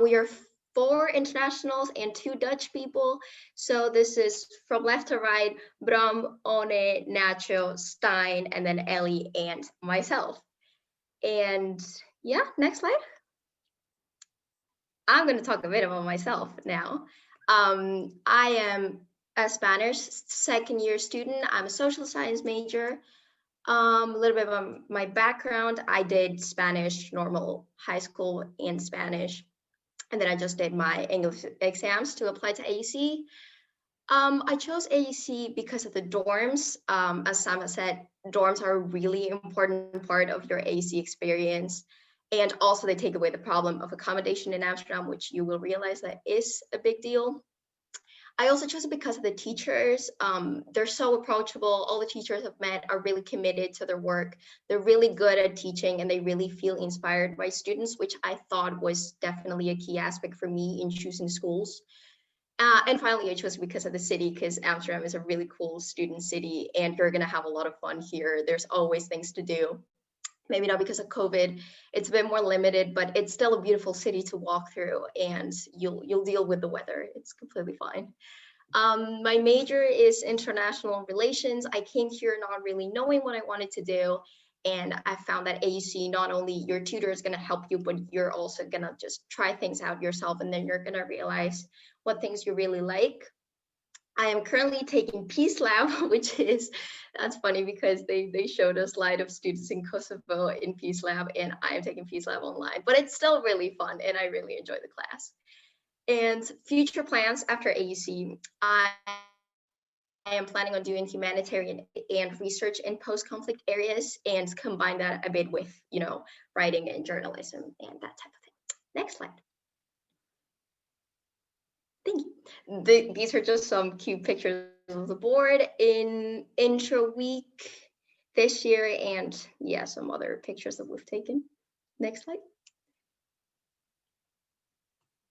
We are 4 internationals and 2 Dutch people. So this is from left to right, Bram, One, Nacho, Stein, and then Ellie and myself. And yeah, next slide. I'm going to talk a bit about myself now. I am a Spanish second-year student. I'm a social science major. A little bit about my background. I did Spanish normal high school in Spanish, and then I just did my English exams to apply to AUC. I chose AUC because of the dorms. As Sam has said, dorms are a really important part of your AUC experience. And also they take away the problem of accommodation in Amsterdam, which you will realize that is a big deal. I also chose it because of the teachers. They're so approachable. All the teachers I've met are really committed to their work. They're really good at teaching, and they really feel inspired by students, which I thought was definitely a key aspect for me in choosing schools. And finally, I chose because of the city, because Amsterdam is a really cool student city, and you're gonna have a lot of fun here. There's always things to do. Maybe not because of COVID, it's a bit more limited, but it's still a beautiful city to walk through, and you'll deal with the weather. It's completely fine. My major is international relations. I came here not really knowing what I wanted to do, and I found that AUC, not only your tutor is gonna help you, but you're also gonna just try things out yourself, and then you're gonna realize what things you really like. I am currently taking Peace Lab, which is, that's funny because they showed a slide of students in Kosovo in Peace Lab, and I am taking Peace Lab online, but it's still really fun and I really enjoy the class. And future plans after AUC, I am planning on doing humanitarian and research in post-conflict areas and combine that a bit with, you know, writing and journalism and that type of thing. Next slide. Thank you. These are just some cute pictures of the board in intro week this year, and yeah, some other pictures that we've taken. Next slide.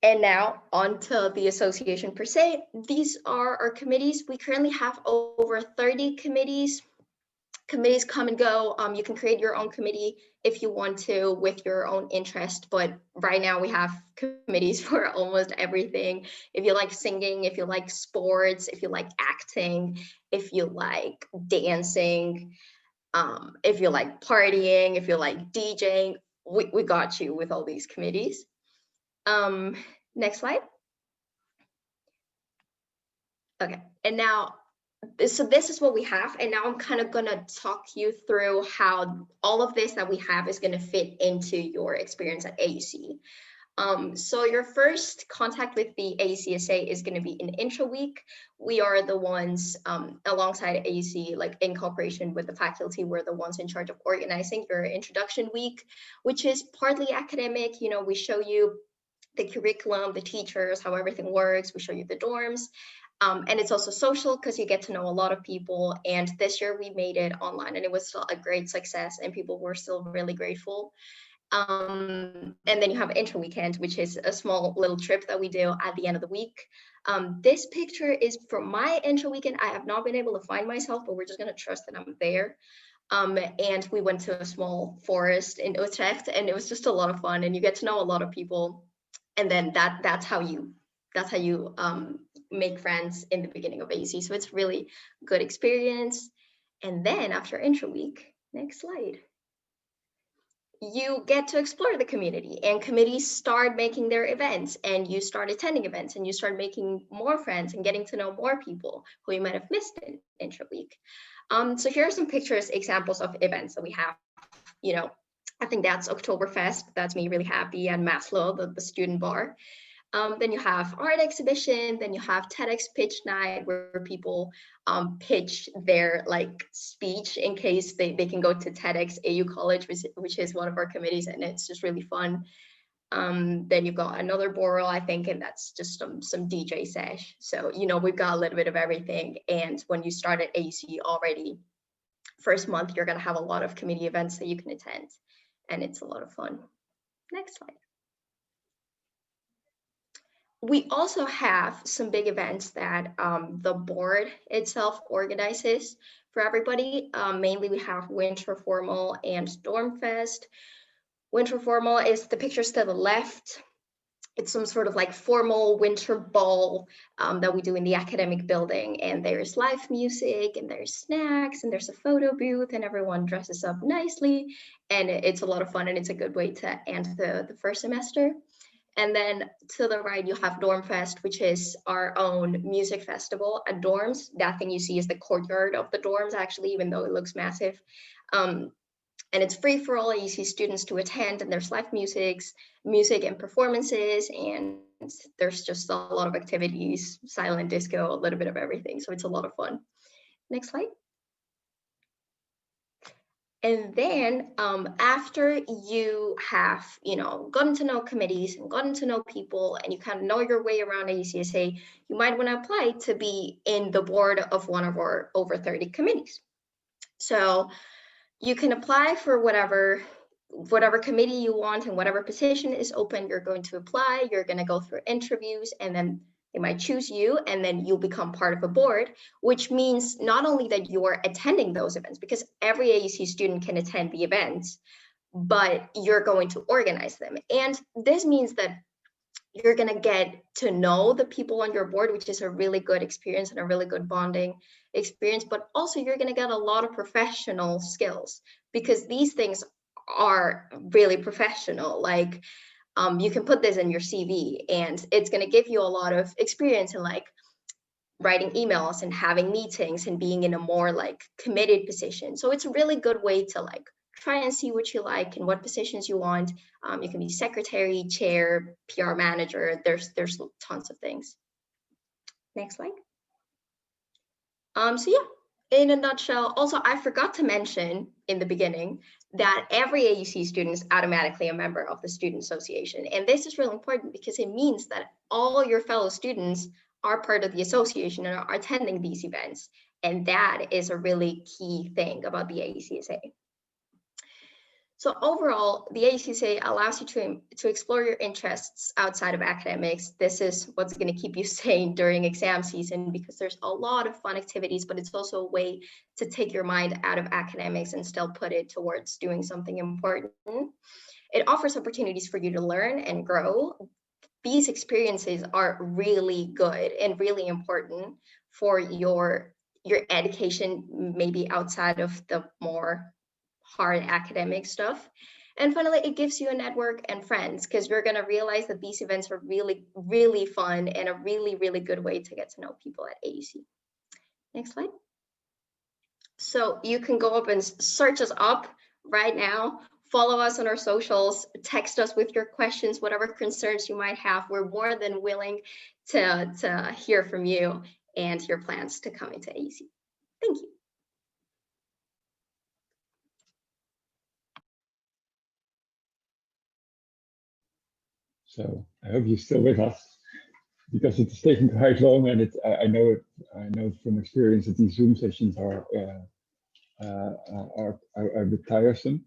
And now on to the association per se. These are our committees. We currently have over 30 committees. Committees come and go. You can create your own committee if you want to with your own interest, but right now we have committees for almost everything. If you like singing, if you like sports, if you like acting, if you like dancing, if you like partying, if you like DJing, we got you with all these committees. Next slide. Okay, and now, so this is what we have, and now I'm kind of gonna talk you through how all of this that we have is gonna fit into your experience at AUC. So your first contact with the AUCSA is gonna be in intro week. We are the ones alongside AUC, like in cooperation with the faculty, we're the ones in charge of organizing your introduction week, which is partly academic. You know, we show you the curriculum, the teachers, how everything works. We show you the dorms. And it's also social because you get to know a lot of people. And this year we made it online and it was still a great success and people were still really grateful. And then you have intro weekend, which is a small little trip that we do at the end of the week. This picture is from my intro weekend. I have not been able to find myself, but we're just gonna trust that I'm there. And we went to a small forest in Utrecht and it was just a lot of fun and you get to know a lot of people. and then that's how you make friends in the beginning of AUC. So it's really good experience. And then after intro week, next slide, you get to explore the community, and committees start making their events, and you start attending events, and you start making more friends and getting to know more people who you might have missed in intro week. So here are some pictures, examples of events that we have. You know, I think that's Oktoberfest. That's me really happy, and Maslow, the student bar. Then you have art exhibition, then you have TEDx pitch night, where people pitch their like speech in case they can go to TEDx AU College, which is one of our committees, and it's just really fun. Then you've got another Boral, I think, and that's just some DJ sesh. So, you know, we've got a little bit of everything. And when you start at AUC already, first month, you're gonna have a lot of committee events that you can attend, and it's a lot of fun. Next slide. We also have some big events that the board itself organizes for everybody. Mainly we have Winter Formal and Stormfest. Winter Formal is the pictures to the left. It's some sort of like formal winter ball that we do in the academic building, and there's live music and there's snacks and there's a photo booth and everyone dresses up nicely, and it's a lot of fun, and it's a good way to end the first semester. And then to the right, you have Dormfest, which is our own music festival at dorms. That thing you see is the courtyard of the dorms, actually, even though it looks massive. And it's free for all AUC students to attend, and there's live music and performances, and there's just a lot of activities, silent disco, a little bit of everything. So it's a lot of fun. Next slide. And then after you have, you know, gotten to know committees and gotten to know people, and you kind of know your way around AUCSA, you might want to apply to be in the board of one of our over 30 committees. So you can apply for whatever committee you want, and whatever position is open, you're going to apply. You're going to go through interviews, and then they might choose you, and then you'll become part of a board, which means not only that you're attending those events, because every AUC student can attend the events, but you're going to organize them. And this means that you're going to get to know the people on your board, which is a really good experience and a really good bonding experience, but also you're going to get a lot of professional skills, because these things are really professional. Like, you can put this in your CV, and it's going to give you a lot of experience in like writing emails and having meetings and being in a more like committed position. So it's a really good way to like try and see what you like and what positions you want. You can be secretary, chair, PR manager. There's tons of things. Next slide. So yeah, in a nutshell, also I forgot to mention in the beginning that every AUC student is automatically a member of the Student Association. And this is really important because it means that all your fellow students are part of the association and are attending these events. And that is a really key thing about the AUCSA. So overall, the AUCSA allows you to explore your interests outside of academics. This is what's going to keep you sane during exam season, because there's a lot of fun activities, but it's also a way to take your mind out of academics and still put it towards doing something important. It offers opportunities for you to learn and grow. These experiences are really good and really important for your education, maybe outside of the more hard academic stuff. And finally, it gives you a network and friends, because you're going to realize that these events are really, really fun and a really, really good way to get to know people at AUC. Next slide. So you can go up and search us up right now. Follow us on our socials, text us with your questions, whatever concerns you might have. We're more than willing to hear from you and your plans to come into AUC. Thank you. So I hope you're still with us, because it's taking quite long, and I know from experience that these Zoom sessions are a bit tiresome.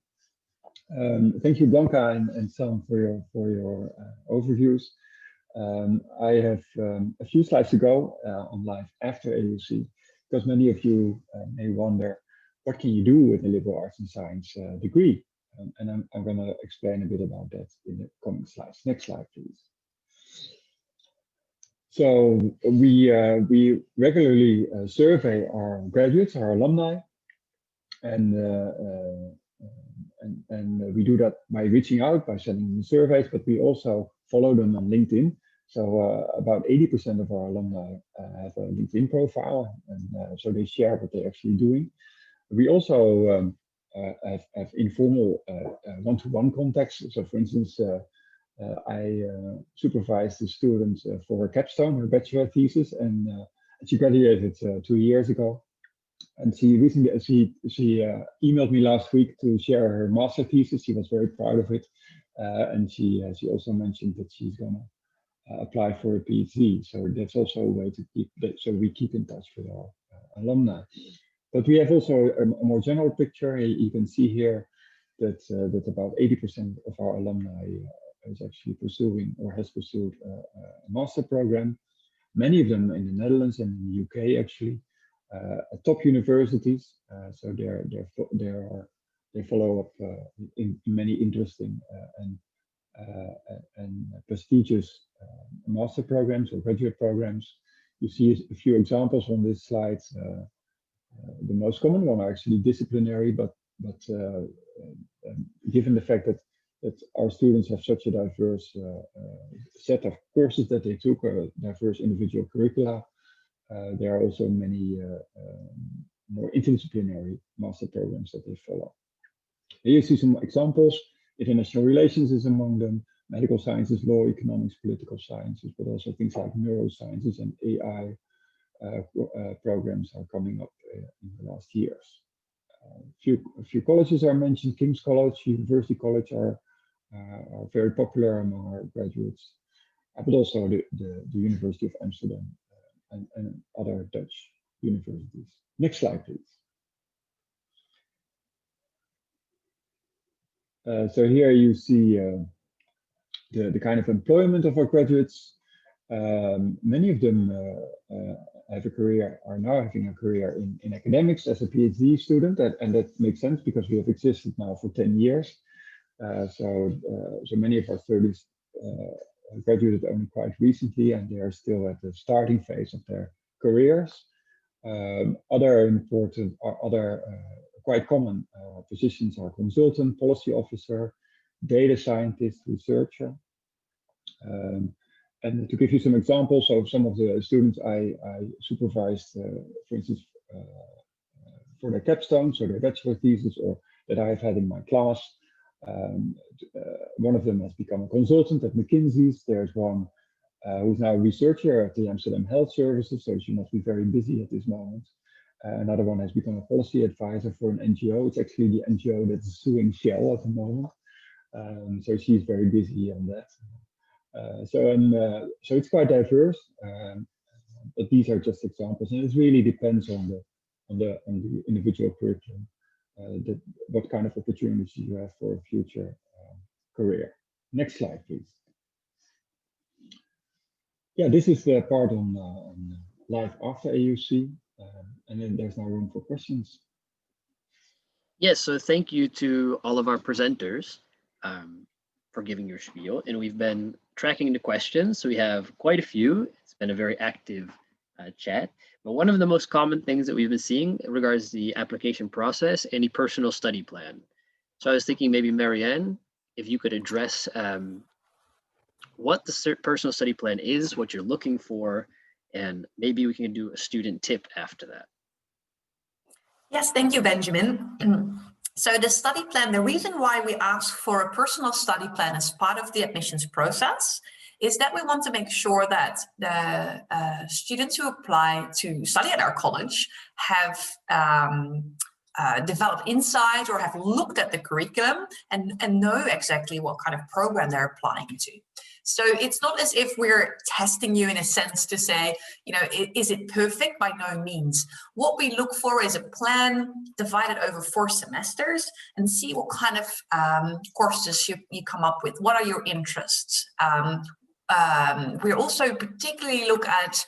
Thank you, Blanca and Sam, for your overviews. I have a few slides to go on live after AUC, because many of you may wonder, what can you do with a liberal arts and science degree? And I'm going to explain a bit about that in the coming slides. Next slide, please. So we regularly survey our graduates, our alumni, and we do that by reaching out, by sending them surveys, but we also follow them on LinkedIn. So about 80% of our alumni have a LinkedIn profile, and so they share what they're actually doing. We also have informal one-to-one contacts. So for instance, I supervised the student for her capstone, her bachelor thesis, and she graduated 2 years ago. And she recently she emailed me last week to share her master thesis. She was very proud of it, and she also mentioned that she's gonna apply for a PhD. So that's also a way to keep that. So we keep in touch with our alumni. But we have also a more general picture. You can see here that that about 80% of our alumni is actually pursuing or has pursued a master program. Many of them in the Netherlands and in the UK actually. Top universities, so they follow up in many interesting and prestigious master programs or graduate programs. You see a few examples on this slide. The most common one are actually disciplinary, but given the fact that our students have such a diverse set of courses that they took, diverse individual curricula, there are also many more interdisciplinary master programs that they follow. Here you see some examples. International relations is among them, medical sciences, law, economics, political sciences, but also things like neurosciences and AI programs are coming up in the last years. A few colleges are mentioned. King's College, University College are very popular among our graduates, but also the University of Amsterdam and other Dutch universities. Next slide, please. So here you see the kind of employment of our graduates. Many of them have a career, are now having a career in academics as a PhD student, and that makes sense because we have existed now for 10 years. So many of our studies graduated only quite recently, and they are still at the starting phase of their careers. Other important or other quite common positions are consultant, policy officer, data scientist, researcher. And to give you some examples of some of the students I supervised, for instance, for their capstone, so their bachelor thesis, or that I've had in my class. One of them has become a consultant at McKinsey's. There's one who's now a researcher at the Amsterdam Health Services, so she must be very busy at this moment. Another one has become a policy advisor for an NGO. It's actually the NGO that's suing Shell at the moment. So she's very busy on that. So it's quite diverse, but these are just examples, and it really depends on the individual curriculum, what kind of opportunities you have for a future career. Next slide, please. Yeah, this is the part on life after AUC, and then there's now room for questions. Yes, so thank you to all of our presenters for giving your spiel, and we've been tracking the questions, so we have quite a few. It's been a very active chat, but one of the most common things that we've been seeing regards the application process and the personal study plan. So I was thinking maybe Marianne, if you could address what the personal study plan is, what you're looking for, and maybe we can do a student tip after that. Yes, thank you, Benjamin. So the study plan, the reason why we ask for a personal study plan as part of the admissions process is that we want to make sure that the students who apply to study at our college have developed insight or have looked at the curriculum and know exactly what kind of program they're applying to. So it's not as if we're testing you in a sense to say, you know, is it perfect? By no means. What we look for is a plan divided over 4 semesters and see what kind of courses you come up with. What are your interests? We also particularly look at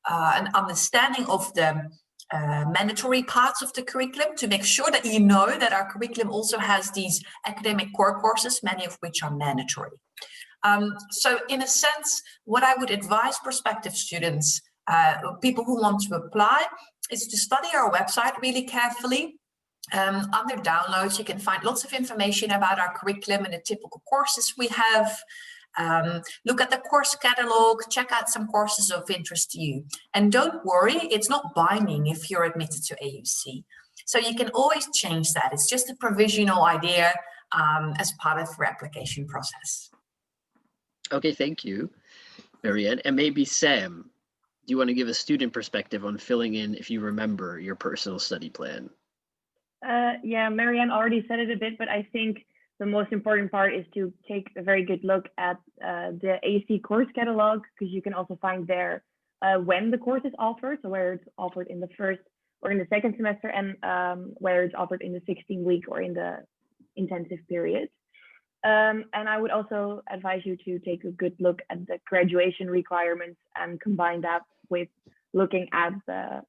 an understanding of the mandatory parts of the curriculum to make sure that you know that our curriculum also has these academic core courses, many of which are mandatory. So in a sense, what I would advise prospective students, people who want to apply, is to study our website really carefully. Under downloads, you can find lots of information about our curriculum and the typical courses we have. Look at the course catalog, check out some courses of interest to you. And don't worry, it's not binding if you're admitted to AUC. So you can always change that. It's just a provisional idea as part of your application process. Okay, thank you, Marianne. And maybe Sam, do you want to give a student perspective on filling in, if you remember, your personal study plan? Yeah, Marianne already said it a bit, but I think the most important part is to take a very good look at the AUC course catalog, because you can also find there when the course is offered, so where it's offered in the first or in the second semester, and where it's offered in the 16-week or in the intensive period. And I would also advise you to take a good look at the graduation requirements and combine that with looking at the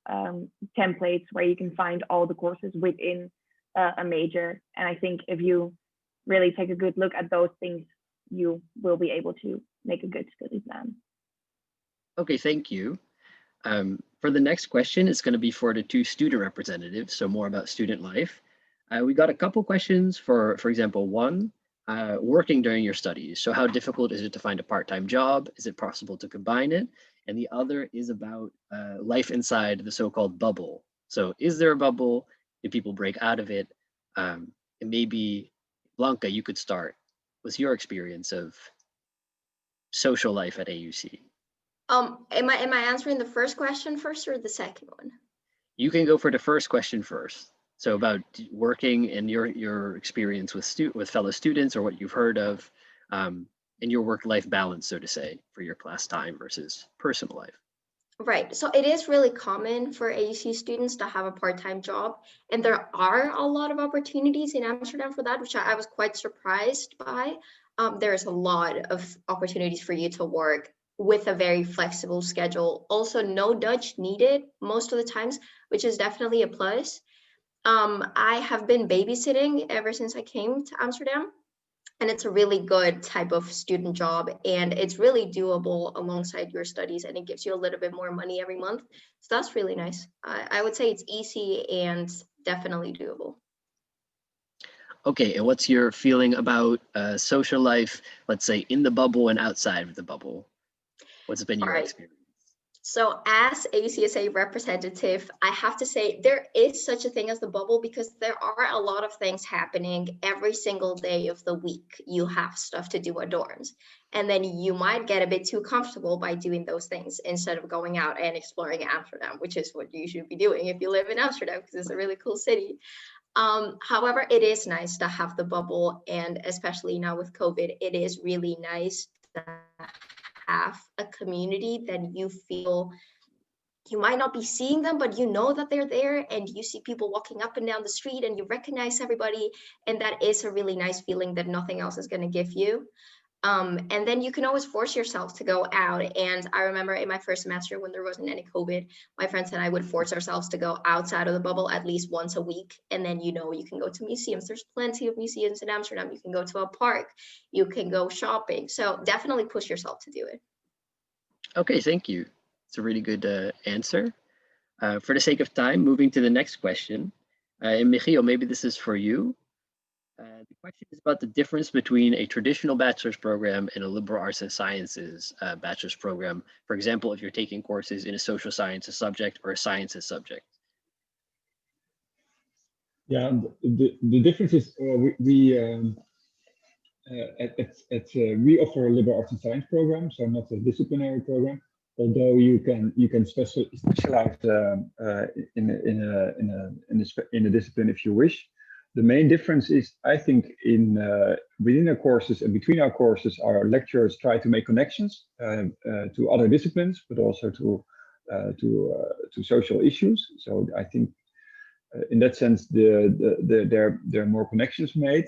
templates where you can find all the courses within a major. And I think if you really take a good look at those things, you will be able to make a good study plan. Okay, thank you. For the next question, it's going to be for the two student representatives, so more about student life. We got a couple questions for example, one, working during your studies. So how difficult is it to find a part-time job? Is it possible to combine it? And the other is about life inside the so-called bubble. So is there a bubble? Do people break out of it? And maybe, Blanca, you could start. What's your experience of social life at AUC? Am I answering the first question first or the second one? You can go for the first question first. So about working and your experience with fellow students, or what you've heard of, and your work-life balance, so to say, for your class time versus personal life. Right. So it is really common for AUC students to have a part-time job, and there are a lot of opportunities in Amsterdam for that, which I was quite surprised by. There's a lot of opportunities for you to work with a very flexible schedule. Also, no Dutch needed most of the times, which is definitely a plus. I have been babysitting ever since I came to Amsterdam, and it's a really good type of student job, and it's really doable alongside your studies, and it gives you a little bit more money every month. So that's really nice. I would say it's easy and definitely doable. Okay, and what's your feeling about social life, let's say in the bubble and outside of the bubble? What's been your experience? So as AUCSA representative, I have to say there is such a thing as the bubble, because there are a lot of things happening every single day of the week. You have stuff to do at dorms, and then you might get a bit too comfortable by doing those things instead of going out and exploring Amsterdam, which is what you should be doing if you live in Amsterdam, because it's a really cool city. However, it is nice to have the bubble, and especially now with COVID, it is really nice to have a community that you feel you might not be seeing them, but you know that they're there, and you see people walking up and down the street and you recognize everybody, and that is a really nice feeling that nothing else is going to give you. And then you can always force yourself to go out. And I remember in my first semester, when there wasn't any COVID, my friends and I would force ourselves to go outside of the bubble at least once a week. And then, you know, you can go to museums. There's plenty of museums in Amsterdam. You can go to a park. You can go shopping. So definitely push yourself to do it. Okay, thank you. It's a really good answer. For the sake of time, moving to the next question. And Michiel, maybe this is for you. The question is about the difference between a traditional bachelor's program and a liberal arts and sciences bachelor's program. For example, if you're taking courses in a social sciences subject or a sciences subject. Yeah, the difference is we offer a liberal arts and science program, so not a disciplinary program. Although you can specialize in a discipline if you wish. The main difference is, I think, in within our courses and between our courses, our lecturers try to make connections to other disciplines, but also to social issues. So I think in that sense, there are more connections made.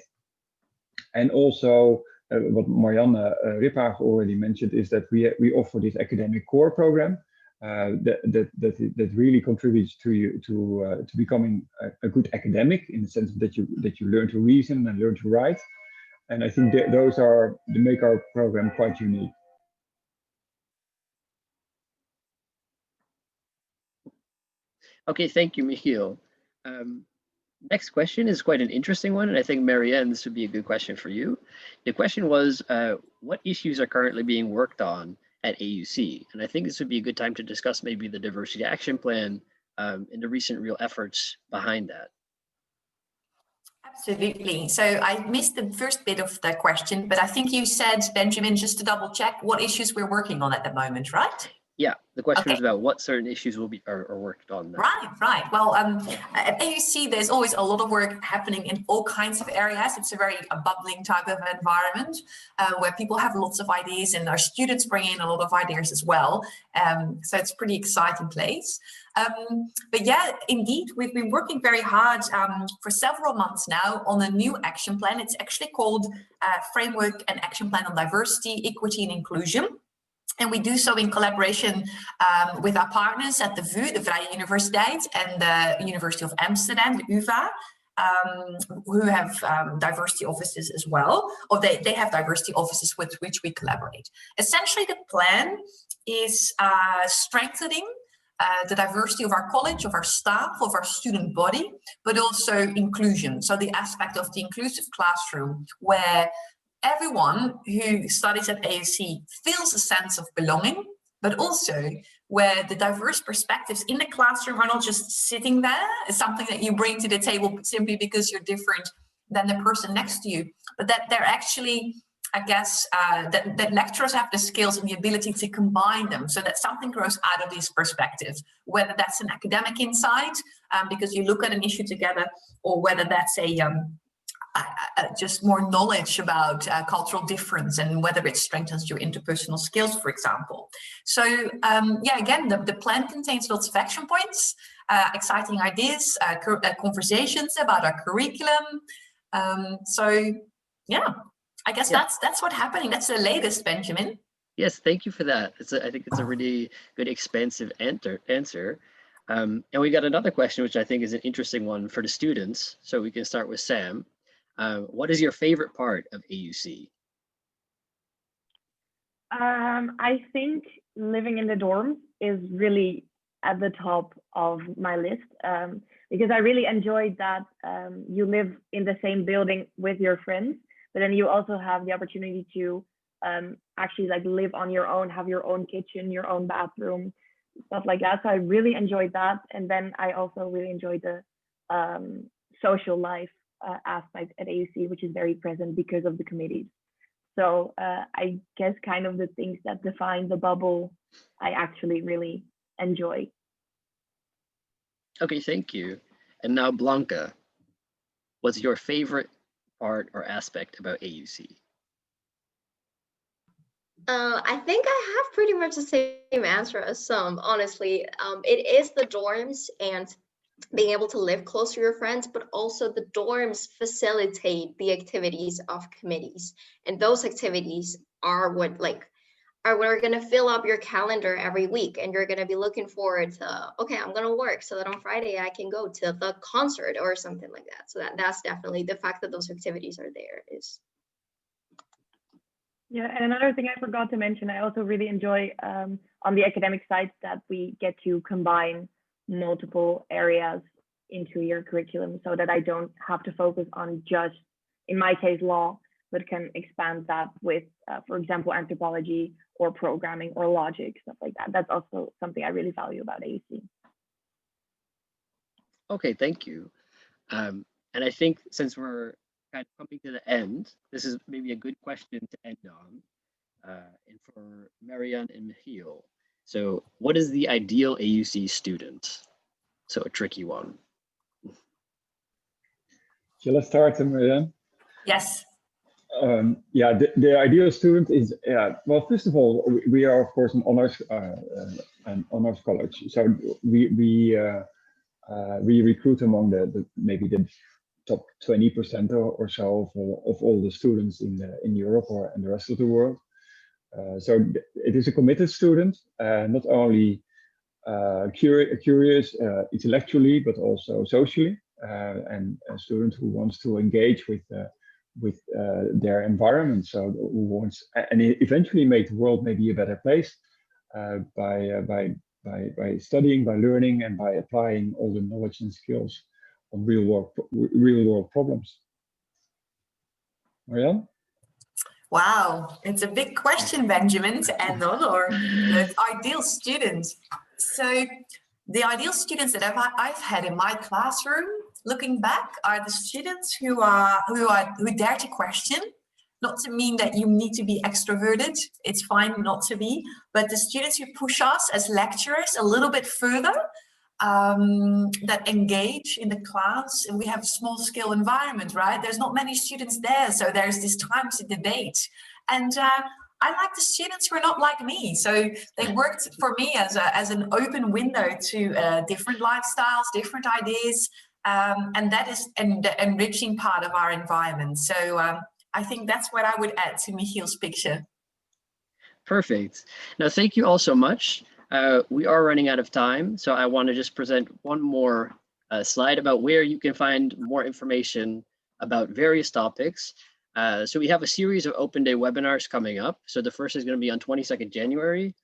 And also, what Marianne Ripphagen already mentioned is that we offer this academic core program. That really contributes to becoming a good academic, in the sense that you learn to reason and learn to write. And I think that those are they make our program quite unique. Okay, thank you, Michiel. Next question is quite an interesting one, and I think Marianne, this would be a good question for you. The question was, what issues are currently being worked on at AUC? And I think this would be a good time to discuss maybe the diversity action plan and the recent real efforts behind that. Absolutely. So I missed the first bit of the question, but I think you said, Benjamin, just to double check what issues we're working on at the moment, right? Yeah, the question Okay. was about what certain issues are worked on now. Right. Well, at AUC, there's always a lot of work happening in all kinds of areas. It's a very bubbling type of environment where people have lots of ideas, and our students bring in a lot of ideas as well. So it's a pretty exciting place. But yeah, indeed, we've been working very hard for several months now on a new action plan. It's actually called Framework and Action Plan on Diversity, Equity and Inclusion. And we do so in collaboration with our partners at the VU, the Vrije Universiteit, and the University of Amsterdam, the UvA, who have diversity offices as well, or they have diversity offices with which we collaborate. Essentially, the plan is strengthening the diversity of our college, of our staff, of our student body, but also inclusion. So the aspect of the inclusive classroom where everyone who studies at AUC feels a sense of belonging, but also where the diverse perspectives in the classroom are not just sitting there. It's something that you bring to the table simply because you're different than the person next to you, but that they're actually, I guess, that lecturers have the skills and the ability to combine them so that something grows out of these perspectives, whether that's an academic insight, because you look at an issue together, or whether that's just more knowledge about cultural difference and whether it strengthens your interpersonal skills, for example. So yeah, again, the plan contains lots of action points, exciting ideas, conversations about our curriculum. So yeah, I guess that's what's happening. That's the latest, Benjamin. Yes, thank you for that. I think it's a really good, expansive answer. And we got another question, which I think is an interesting one for the students. So we can start with Sam. What is your favorite part of AUC? I think living in the dorms is really at the top of my list because I really enjoyed that you live in the same building with your friends, but then you also have the opportunity to actually like live on your own, have your own kitchen, your own bathroom, stuff like that. So I really enjoyed that. And then I also really enjoyed the social life aspect at AUC, which is very present because of the committees. So I guess kind of the things that define the bubble, I actually really enjoy. Okay, thank you. And now Blanca, what's your favorite part or aspect about AUC? I think I have pretty much the same answer as some, honestly. It is the dorms and being able to live close to your friends, but also the dorms facilitate the activities of committees. And those activities are what are going to fill up your calendar every week. And you're going to be looking forward to, okay, I'm going to work so that on Friday I can go to the concert or something like that. So that's definitely the fact that those activities are there is. Yeah, and another thing I forgot to mention, I also really enjoy on the academic side that we get to combine multiple areas into your curriculum so that I don't have to focus on just, in my case, law, but can expand that with, for example, anthropology or programming or logic, stuff like that. That's also something I really value about AUC. Okay, thank you. And I think since we're kind of coming to the end, this is maybe a good question to end on. And for Marianne and Michiel. So what is the ideal AUC student? So a tricky one. Shall I start, Marianne? Yes. Yeah, the ideal student is, well, first of all, we are, of course, an honors college. So we recruit among maybe the top 20% or so of all the students in Europe or in the rest of the world. So it is a committed student, not only curious intellectually, but also socially, and a student who wants to engage with their environment. So who wants and eventually make the world maybe a better place by studying, by learning, and by applying all the knowledge and skills on real world problems. Marianne? Wow, it's a big question, Benjamin, to end on, or the ideal students. So the ideal students that I've had in my classroom, looking back, are the students who dare to question. Not to mean that you need to be extroverted, it's fine not to be, but the students who push us as lecturers a little bit further, that engage in the class. And we have a small scale environment, right? There's not many students there, so there's this time to debate. And I like the students who are not like me. So they worked for me as an open window to different lifestyles, different ideas, and that is the enriching part of our environment. So I think that's what I would add to Michiel's picture. Perfect. Now, thank you all so much. We are running out of time, so I want to just present one more slide about where you can find more information about various topics. So we have a series of Open Day webinars coming up. So the first is going to be on 22nd January.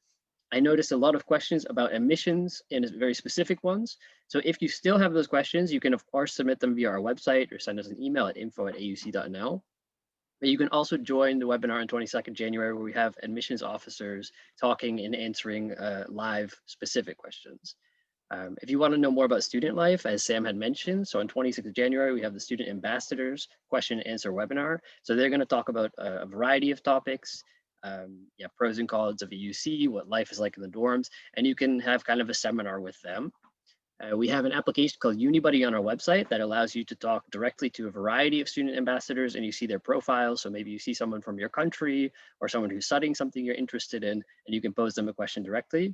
I noticed a lot of questions about emissions and very specific ones. So if you still have those questions, you can of course submit them via our website or send us an email at info@auc.nl. But you can also join the webinar on 22nd January where we have admissions officers talking and answering live specific questions. If you want to know more about student life, as Sam had mentioned, so on 26th of January, we have the Student Ambassadors question and answer webinar. So they're going to talk about a variety of topics, pros and cons of AUC, what life is like in the dorms, and you can have kind of a seminar with them. We have an application called Unibuddy on our website that allows you to talk directly to a variety of student ambassadors and you see their profiles. So maybe you see someone from your country or someone who's studying something you're interested in, and you can pose them a question directly.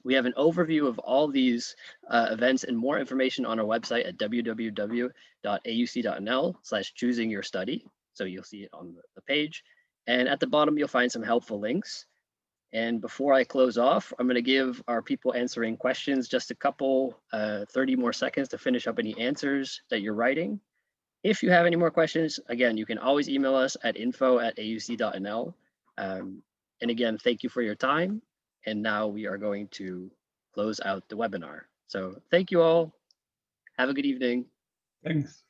We have an overview of all these events and more information on our website at www.auc.nl/choosingyourstudy. So you'll see it on the page. And at the bottom, you'll find some helpful links. And before I close off, I'm going to give our people answering questions just a couple, 30 more seconds to finish up any answers that you're writing. If you have any more questions, again, you can always email us at info@auc.nl. And again, thank you for your time. And now we are going to close out the webinar. So thank you all. Have a good evening. Thanks.